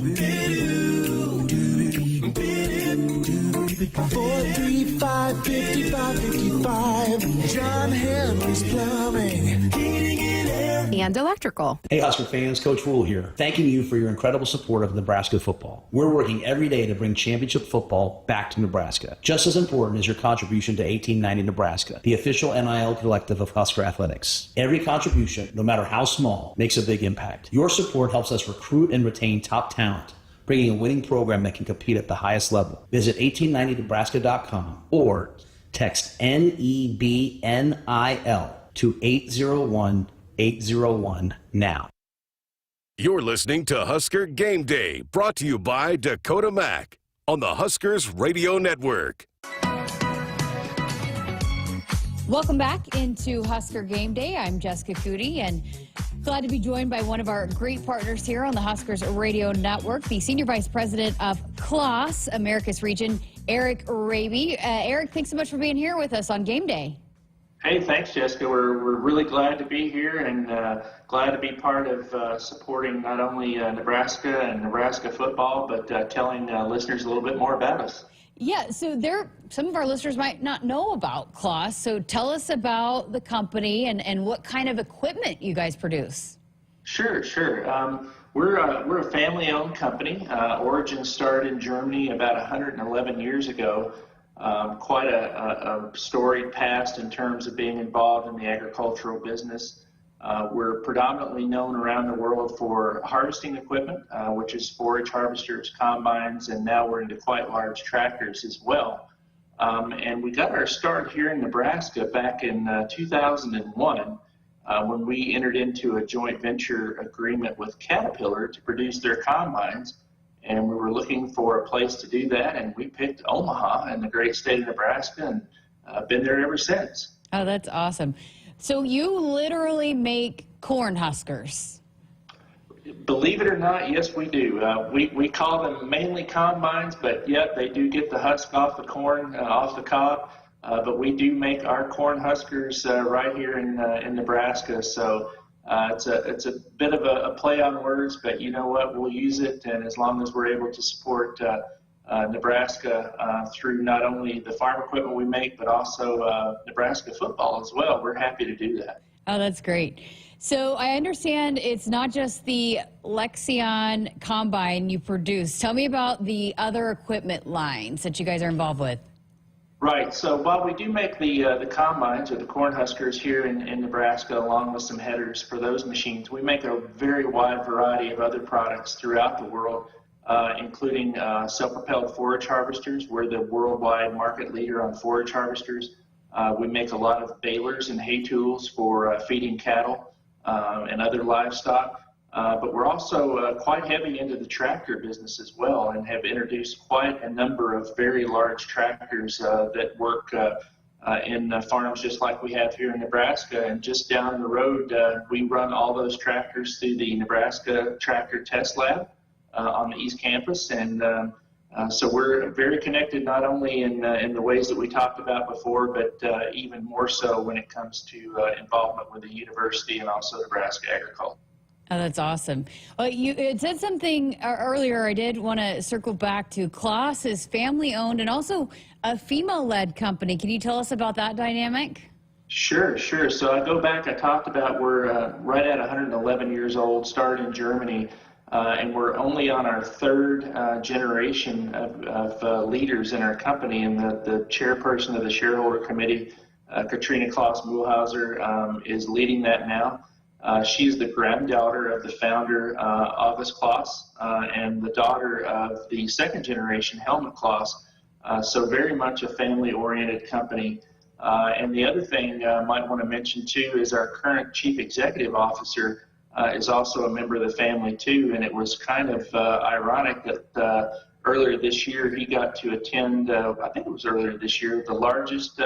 435-5555. John Henry's Plumbing, Heating, and Air. And Electrical. Hey Husker fans, Coach Rule here, thanking you for your incredible support of Nebraska football. We're working every day to bring championship football back to Nebraska. Just as important is your contribution to 1890 Nebraska, the official NIL collective of Husker Athletics. Every contribution, no matter how small, makes a big impact. Your support helps us recruit and retain top talent, bringing a winning program that can compete at the highest level. Visit 1890nebraska.com or text NEBNIL to 801-801 now. You're listening to Husker Game Day, brought to you by Dakota Mac on the Huskers Radio Network. Welcome back into Husker Game Day. I'm Jessica Cootie, and glad to be joined by one of our great partners here on the Huskers Radio Network, the Senior Vice President of CLAS, Americas Region, Eric Raby. Eric, thanks so much for being here with us on Game Day. Hey, thanks, Jessica. We're really glad to be here and glad to be part of supporting not only Nebraska and Nebraska football, but telling listeners a little bit more about us. Yeah, so some of our listeners might not know about Klaas. So tell us about the company and what kind of equipment you guys produce. Sure. We're a family-owned company. Origin started in Germany about 111 years ago. Quite a storied past in terms of being involved in the agricultural business. We're predominantly known around the world for harvesting equipment, which is forage harvesters, combines, and now we're into quite large tractors as well. And we got our start here in Nebraska back in 2001 when we entered into a joint venture agreement with Caterpillar to produce their combines. And we were looking for a place to do that, and we picked Omaha in the great state of Nebraska, and been there ever since. Oh, that's awesome. So you literally make Cornhuskers. Believe it or not, yes, we do. We call them mainly combines, but yet they do get the husk off the corn, off the cob. But we do make our Cornhuskers right here in Nebraska. So it's a bit of a play on words, but you know what? We'll use it, and as long as we're able to support Nebraska through not only the farm equipment we make, but also Nebraska football as well, we're happy to do that. Oh, that's great. So I understand it's not just the Lexion combine you produce. Tell me about the other equipment lines that you guys are involved with. Right. So while we do make the combines or the Cornhuskers here in Nebraska, along with some headers for those machines, we make a very wide variety of other products throughout the world, including self-propelled forage harvesters. We're the worldwide market leader on forage harvesters. We make a lot of balers and hay tools for feeding cattle and other livestock. But we're also quite heavy into the tractor business as well, and have introduced quite a number of very large tractors that work in farms just like we have here in Nebraska. And just down the road, we run all those tractors through the Nebraska Tractor Test Lab on the East Campus. And so we're very connected not only in the ways that we talked about before, but even more so when it comes to involvement with the university and also Nebraska agriculture. Oh, that's awesome. Well, you it said something earlier. I did want to circle back to Klaas is family-owned and also a female-led company. Can you tell us about that dynamic? Sure. So I go back, I talked about we're right at 111 years old, started in Germany, and we're only on our third generation of leaders in our company. And the chairperson of the shareholder committee, Katrina Klaas-Muhlhauser, is leading that now. She's the granddaughter of the founder, August Klaas, and the daughter of the second generation, Helmut Klaas. So very much a family-oriented company. And the other thing I might want to mention, too, is our current chief executive officer is also a member of the family, too. And it was kind of ironic that earlier this year he got to attend, I think it was earlier this year, the largest,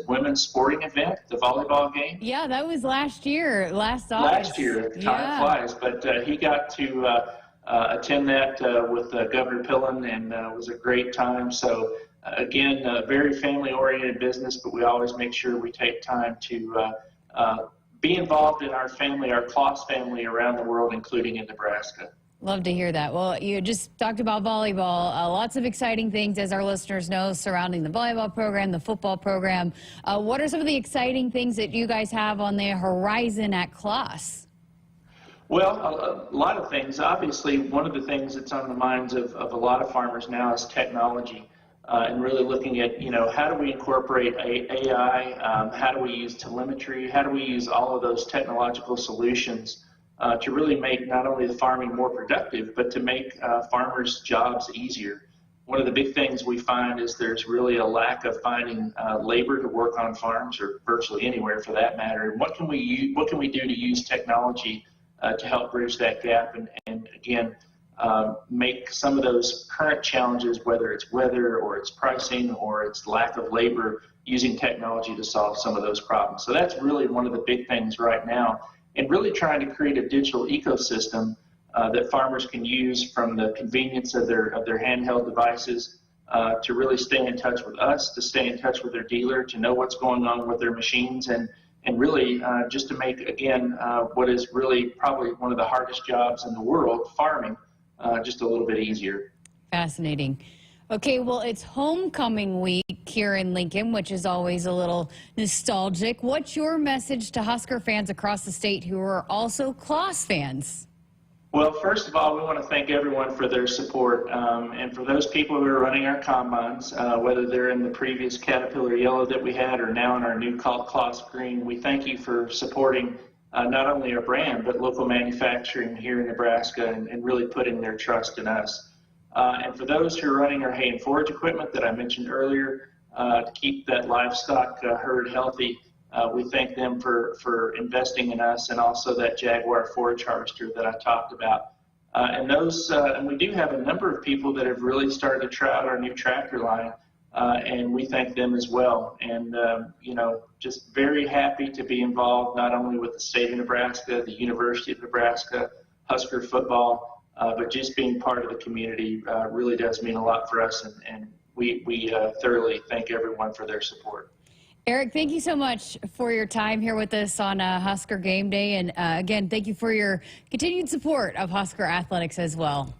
women's sporting event, the volleyball game. Yeah, that was last year, last August. Last year, time flies, but he got to attend that with Governor Pillen, and it was a great time. So again, very family-oriented business, but we always make sure we take time to be involved in our family, our Klaas family around the world, including in Nebraska. Love to hear that. Well, you just talked about volleyball. Lots of exciting things, as our listeners know, surrounding the volleyball program, the football program. What are some of the exciting things that you guys have on the horizon at Klaas? Well, a lot of things. Obviously, one of the things that's on the minds of a lot of farmers now is technology. And really looking at, how do we incorporate AI? How do we use telemetry? How do we use all of those technological solutions to really make not only the farming more productive, but to make farmers' jobs easier? One of the big things we find is there's really a lack of finding labor to work on farms, or virtually anywhere for that matter. And what can we do to use technology to help bridge that gap and again, make some of those current challenges, whether it's weather or it's pricing or it's lack of labor, using technology to solve some of those problems. So that's really one of the big things right now, and really trying to create a digital ecosystem that farmers can use from the convenience of their handheld devices to really stay in touch with us, to stay in touch with their dealer, to know what's going on with their machines, and really just to make, again, what is really probably one of the hardest jobs in the world, farming, just a little bit easier. Fascinating. Okay, well, it's homecoming week here in Lincoln, which is always a little nostalgic. What's your message to Husker fans across the state who are also Claus fans? Well, first of all, we want to thank everyone for their support, and for those people who are running our combines, whether they're in the previous Caterpillar Yellow that we had or now in our new Claus Green, we thank you for supporting not only our brand, but local manufacturing here in Nebraska and really putting their trust in us. And for those who are running our hay and forage equipment that I mentioned earlier to keep that livestock herd healthy, we thank them for investing in us, and also that Jaguar forage harvester that I talked about. And we do have a number of people that have really started to try out our new tractor line, and we thank them as well. And, just very happy to be involved not only with the state of Nebraska, the University of Nebraska, Husker football, but just being part of the community really does mean a lot for us, and we thoroughly thank everyone for their support. Eric, thank you so much for your time here with us on Husker Game Day, and again, thank you for your continued support of Husker athletics as well.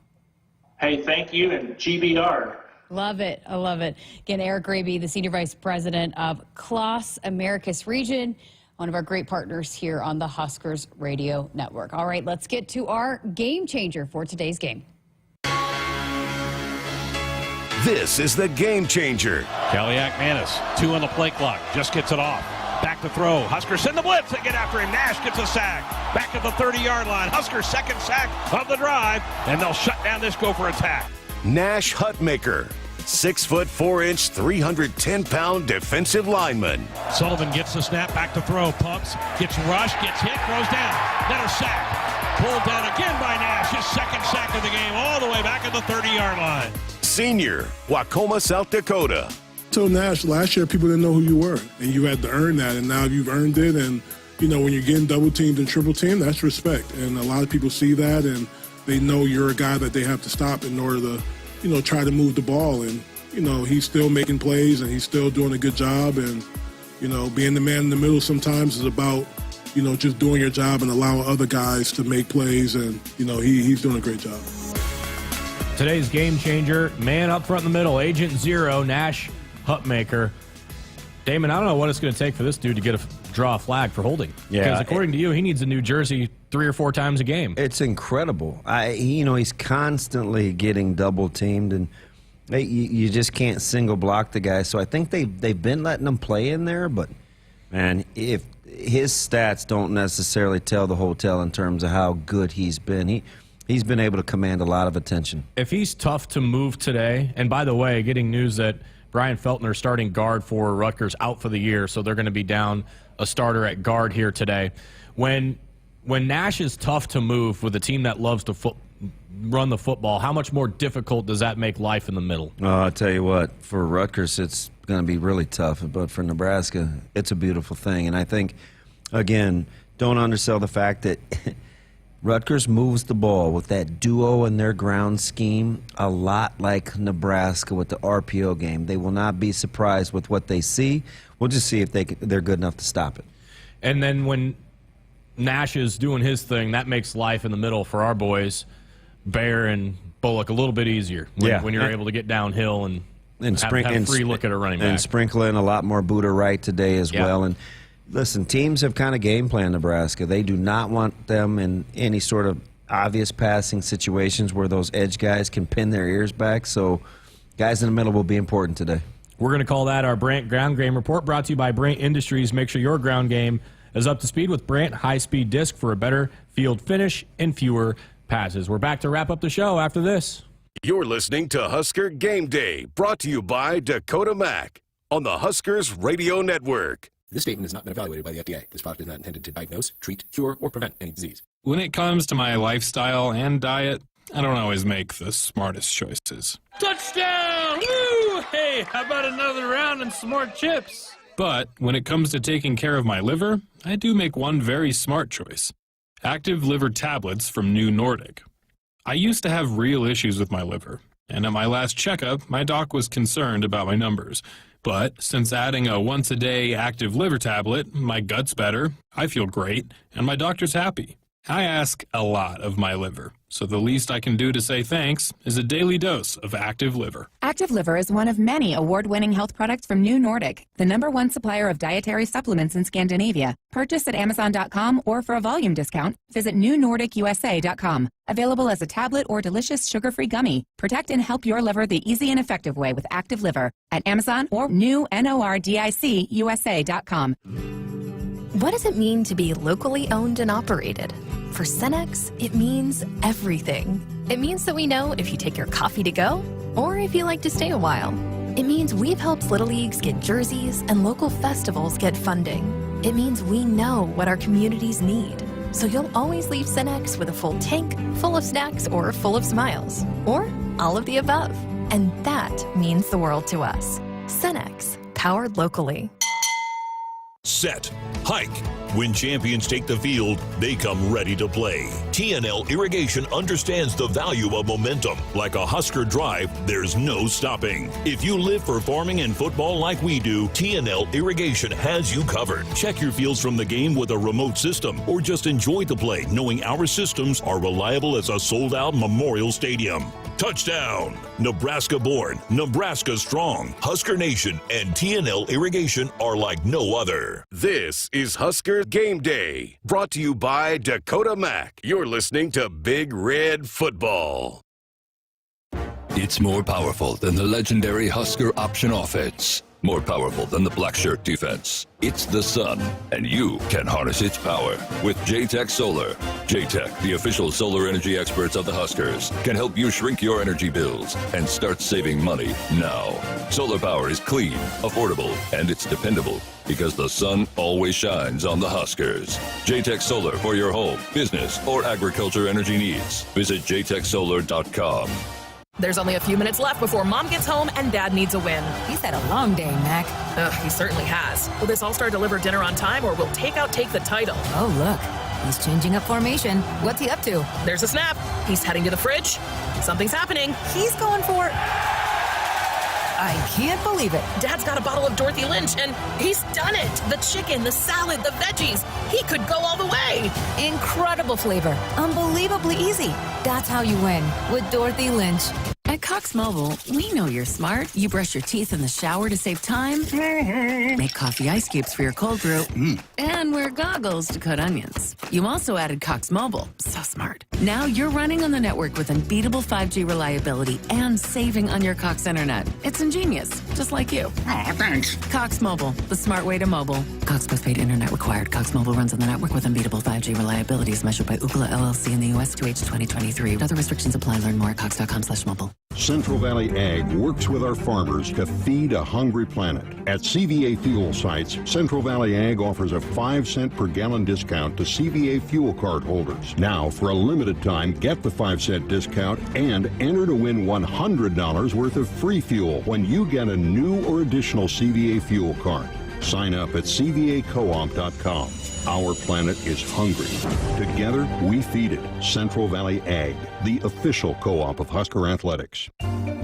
Hey, thank you, and GBR. Love it. I love it. Again, Eric Raby, the Senior Vice President of Claus Americas Region, one of our great partners here on the Huskers Radio Network. All right, let's get to our game changer for today's game. This is the game changer. Kaliak Manis, 2 on the play clock, just gets it off. Back to throw. Huskers send the blitz. They get after him. Nash gets a sack. Back at the 30-yard line. Huskers' second sack of the drive, and they'll shut down this Gopher attack. Nash Hutmaker, 6'4", 310-pound defensive lineman. Sullivan gets the snap, back to throw, pumps, gets rushed, gets hit, throws down. Another sack. Pulled down again by Nash, his second sack of the game, all the way back at the 30-yard line. Senior, Waukoma, South Dakota. So Nash, last year people didn't know who you were, and you had to earn that, and now you've earned it, and when you're getting double teamed and triple teamed, that's respect, and a lot of people see that, and they know you're a guy that they have to stop in order to, try to move the ball, and he's still making plays, and he's still doing a good job, and being the man in the middle sometimes is about just doing your job and allowing other guys to make plays, and he's doing a great job. Today's game changer, man up front in the middle, Agent Zero, Nash Hutmaker. Damon, I don't know what it's going to take for this dude to draw a flag for holding. Yeah, because according to you, he needs a new jersey 3 or 4 times a game. It's incredible. He's constantly getting double teamed, and you just can't single block the guy. So I think they've been letting him play in there, but man, if his stats don't necessarily tell the whole tale in terms of how good he's been. He's been able to command a lot of attention. If he's tough to move today, and by the way, getting news that Brian Feltner, starting guard for Rutgers, out for the year, so they're going to be down a starter at guard here today. When Nash is tough to move with a team that loves to run the football, how much more difficult does that make life in the middle? I'll tell you what, for Rutgers, it's going to be really tough, but for Nebraska, it's a beautiful thing. And I think, again, don't undersell the fact that Rutgers moves the ball with that duo in their ground scheme a lot like Nebraska with the RPO game. They will not be surprised with what they see. We'll just see if they're good enough to stop it. And then when Nash is doing his thing, that makes life in the middle for our boys, Bear and Bullock, a little bit easier when you're able to get downhill and have a free look at a running back. And sprinkle in a lot more Buddha right today as well. And listen, teams have kind of game planned Nebraska. They do not want them in any sort of obvious passing situations where those edge guys can pin their ears back. So guys in the middle will be important today. We're going to call that our Brant Ground Game Report, brought to you by Brant Industries. Make sure your ground game is up to speed with Brant high-speed disc for a better field finish and fewer passes. We're back to wrap up the show after this. You're listening to Husker Game Day, brought to you by Dakota Mac on the Huskers Radio Network. This statement has not been evaluated by the FDA. This product is not intended to diagnose, treat, cure, or prevent any disease. When it comes to my lifestyle and diet, I don't always make the smartest choices. Touchdown! Woo! Hey, how about another round and some more chips? But when it comes to taking care of my liver, I do make one very smart choice. Active liver tablets from New Nordic. I used to have real issues with my liver. And at my last checkup, my doc was concerned about my numbers. But since adding a once-a-day active liver tablet, my gut's better, I feel great, and my doctor's happy. I ask a lot of my liver, so the least I can do to say thanks is a daily dose of Active Liver. Active Liver is one of many award-winning health products from New Nordic, the #1 supplier of dietary supplements in Scandinavia. Purchase at Amazon.com or for a volume discount, visit NewNordicUSA.com. Available as a tablet or delicious sugar-free gummy. Protect and help your liver the easy and effective way with Active Liver at Amazon or NewNordicUSA.com. What does it mean to be locally owned and operated? For Cenex, it means everything. It means that we know if you take your coffee to go or if you like to stay a while. It means we've helped Little Leagues get jerseys and local festivals get funding. It means we know what our communities need. So you'll always leave Cenex with a full tank, full of snacks, or full of smiles. Or all of the above. And that means the world to us. Cenex, powered locally. Set. Hike. When champions take the field, they come ready to play. T&L Irrigation understands the value of momentum. Like a Husker drive, there's no stopping. If you live for farming and football like we do, T&L Irrigation has you covered. Check your fields from the game with a remote system, or just enjoy the play knowing our systems are reliable as a sold-out Memorial Stadium. Touchdown! Nebraska born, Nebraska strong. Husker Nation and T&L Irrigation are like no other. This is Husker Game Day, brought to you by Dakota Mac. You're listening to Big Red Football. It's more powerful than the legendary Husker option offense. More powerful than the black shirt defense. It's the sun, and you can harness its power with J-Tech Solar. J-Tech, the official solar energy experts of the Huskers, can help you shrink your energy bills and start saving money now. Solar power is clean, affordable, and it's dependable because the sun always shines on the Huskers. J-Tech Solar for your home, business, or agriculture energy needs. Visit jtechsolar.com. There's only a few minutes left before Mom gets home and Dad needs a win. He's had a long day, Mac. He certainly has. Will this All-Star deliver dinner on time, or will Takeout take the title? Oh, look. He's changing up formation. What's he up to? There's a snap. He's heading to the fridge. Something's happening. He's going for... I can't believe it. Dad's got a bottle of Dorothy Lynch, and he's done it. The chicken, the salad, the veggies. He could go all the way. Incredible flavor. Unbelievably easy. That's how you win with Dorothy Lynch. At Cox Mobile, we know you're smart. You brush your teeth in the shower to save time, make coffee ice cubes for your cold brew, and wear goggles to cut onions. You also added Cox Mobile. So smart. Now you're running on the network with unbeatable 5G reliability and saving on your Cox internet. It's ingenious, just like you. Aw, thanks. Cox Mobile, the smart way to mobile. Cox postpaid internet required. Cox Mobile runs on the network with unbeatable 5G reliability as measured by Ookla LLC in the U.S. to H 2023. Other restrictions apply. Learn more at cox.com/mobile. Central Valley Ag works with our farmers to feed a hungry planet. At CVA fuel sites, Central Valley Ag offers a 5-cent per gallon discount to CVA fuel card holders. Now, for a limited time, get the 5-cent discount and enter to win $100 worth of free fuel when you get a new or additional CVA fuel card. Sign up at cvacoop.com. Our planet is hungry. Together, we feed it. Central Valley Ag, the official co-op of Husker Athletics.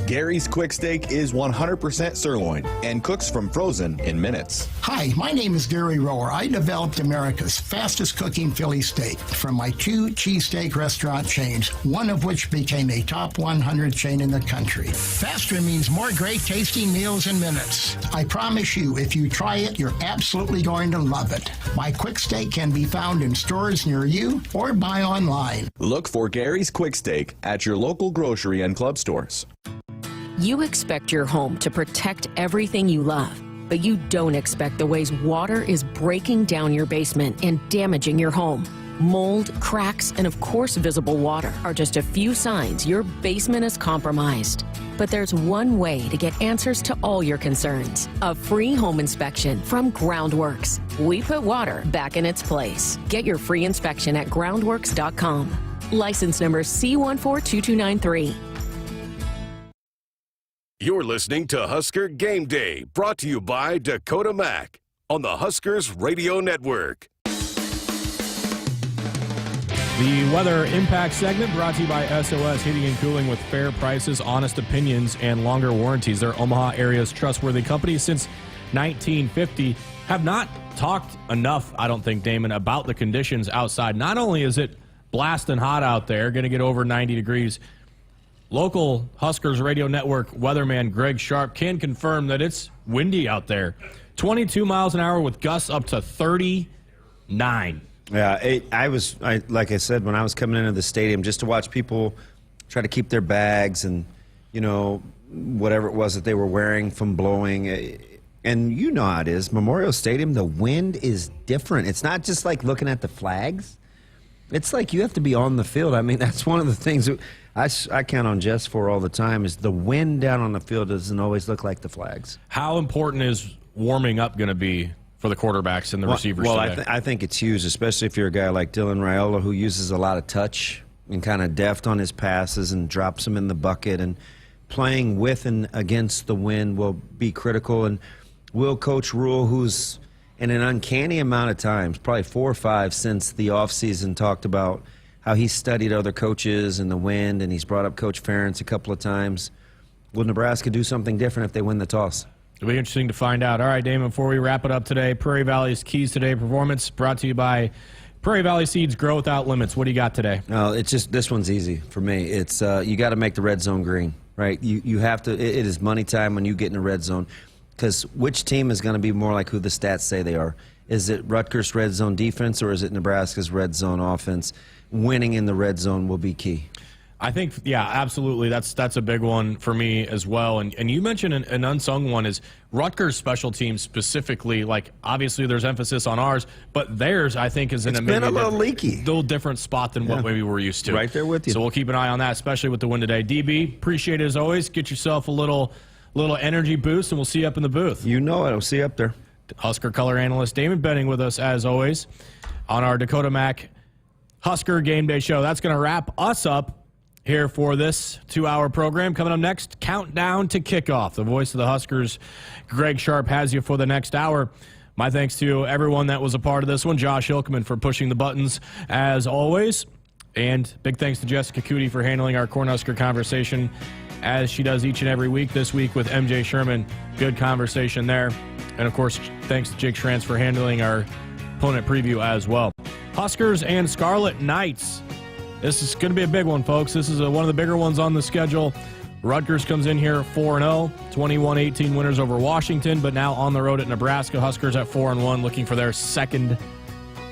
Gary's Quick Steak is 100% sirloin and cooks from frozen in minutes. Hi, my name is Gary Rower. I developed America's fastest cooking Philly steak from my 2 cheesesteak restaurant chains, one of which became a top 100 chain in the country. Faster means more great tasting meals in minutes. I promise you, if you try it, you're absolutely going to love it. My Quick Steak can be found in stores near you or buy online. Look for Gary's Quick Steak at your local grocery and club stores. You expect your home to protect everything you love, but you don't expect the ways water is breaking down your basement and damaging your home. Mold, cracks, and of course visible water are just a few signs your basement is compromised. But there's one way to get answers to all your concerns. A free home inspection from Groundworks. We put water back in its place. Get your free inspection at groundworks.com. License number C142293. You're listening to Husker Game Day, brought to you by Dakota Mac on the Huskers Radio Network. The Weather Impact segment brought to you by SOS Heating and Cooling with fair prices, honest opinions, and longer warranties. They're Omaha area's trustworthy company since 1950. Have not talked enough, I don't think, Damon, about the conditions outside. Not only is it blasting hot out there, going to get over 90 degrees, local Huskers Radio Network weatherman Greg Sharp can confirm that it's windy out there. 22 miles an hour with gusts up to 39. Yeah, like I said, when I was coming into the stadium, just to watch people try to keep their bags and, whatever it was that they were wearing from blowing. And you know how it is. Memorial Stadium, the wind is different. It's not just like looking at the flags. It's like you have to be on the field. I mean, that's one of the things that I count on Jess for all the time is the wind down on the field doesn't always look like the flags. How important is warming up going to be for the quarterbacks and the receivers today? I think it's huge, especially if you're a guy like Dylan Raiola who uses a lot of touch and kind of deft on his passes and drops them in the bucket. And playing with and against the wind will be critical. And will Coach Rule, who's in an uncanny amount of times, probably 4 or 5 since the offseason, talked about how he studied other coaches and the wind, and he's brought up Coach Ferentz a couple of times. Will Nebraska do something different if they win the toss? It'll be interesting to find out. All right, Damon, before we wrap it up today, Prairie Valley's Keys Today performance brought to you by Prairie Valley Seeds Grow Without Limits. What do you got today? It's just this one's easy for me. It's you got to make the red zone green, right? You have to. It is money time when you get in the red zone, because which team is going to be more like who the stats say they are? Is it Rutgers' red zone defense or is it Nebraska's red zone offense? Winning in the red zone will be key. I think, yeah, absolutely. That's a big one for me as well. And you mentioned an unsung one is Rutgers special teams specifically. Like, obviously there's emphasis on ours, but theirs, I think, is in a little different spot than what maybe we're used to. Right there with you. So we'll keep an eye on that, especially with the win today. DB, appreciate it as always. Get yourself a little energy boost, and we'll see you up in the booth. You know it. I'll see you up there. Husker color analyst Damon Benning with us, as always, on our Dakota Mac Husker Game Day show. That's going to wrap us up here for this 2-hour program. Coming up next, countdown to kickoff. The voice of the Huskers, Greg Sharp, has you for the next hour. My thanks to everyone that was a part of this one. Josh Hilkman for pushing the buttons, as always. And big thanks to Jessica Cootie for handling our Cornhusker conversation, as she does each and every week. This week with MJ Sherman. Good conversation there. And, of course, thanks to Jake Schrantz for handling our opponent preview as well. Huskers and Scarlet Knights. This is going to be a big one, folks. This is one of the bigger ones on the schedule. Rutgers comes in here 4-0, 21-18 winners over Washington, but now on the road at Nebraska. Huskers at 4-1, looking for their second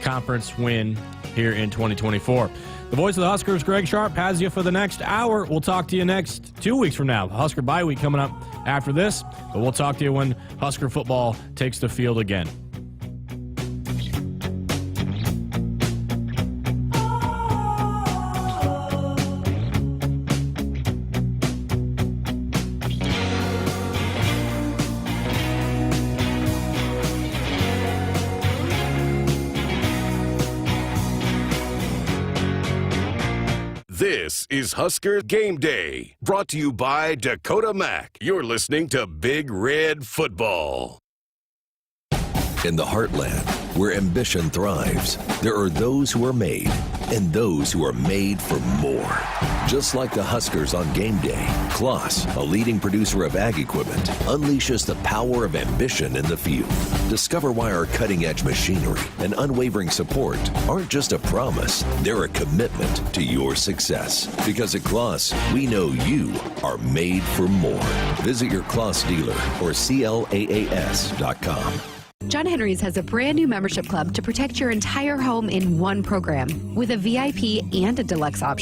conference win here in 2024. The voice of the Huskers, Greg Sharp, has you for the next hour. We'll talk to you next 2 weeks from now. Husker bye week coming up after this, but we'll talk to you when Husker football takes the field again. This is Husker Game Day, brought to you by Dakota Mac. You're listening to Big Red Football. In the heartland, where ambition thrives, there are those who are made and those who are made for more. Just like the Huskers on game day, Kloss, a leading producer of ag equipment, unleashes the power of ambition in the field. Discover why our cutting-edge machinery and unwavering support aren't just a promise, they're a commitment to your success. Because at Kloss, we know you are made for more. Visit your Kloss dealer or CLAAS.com. John Henry's has a brand new membership club to protect your entire home in one program with a VIP and a deluxe option.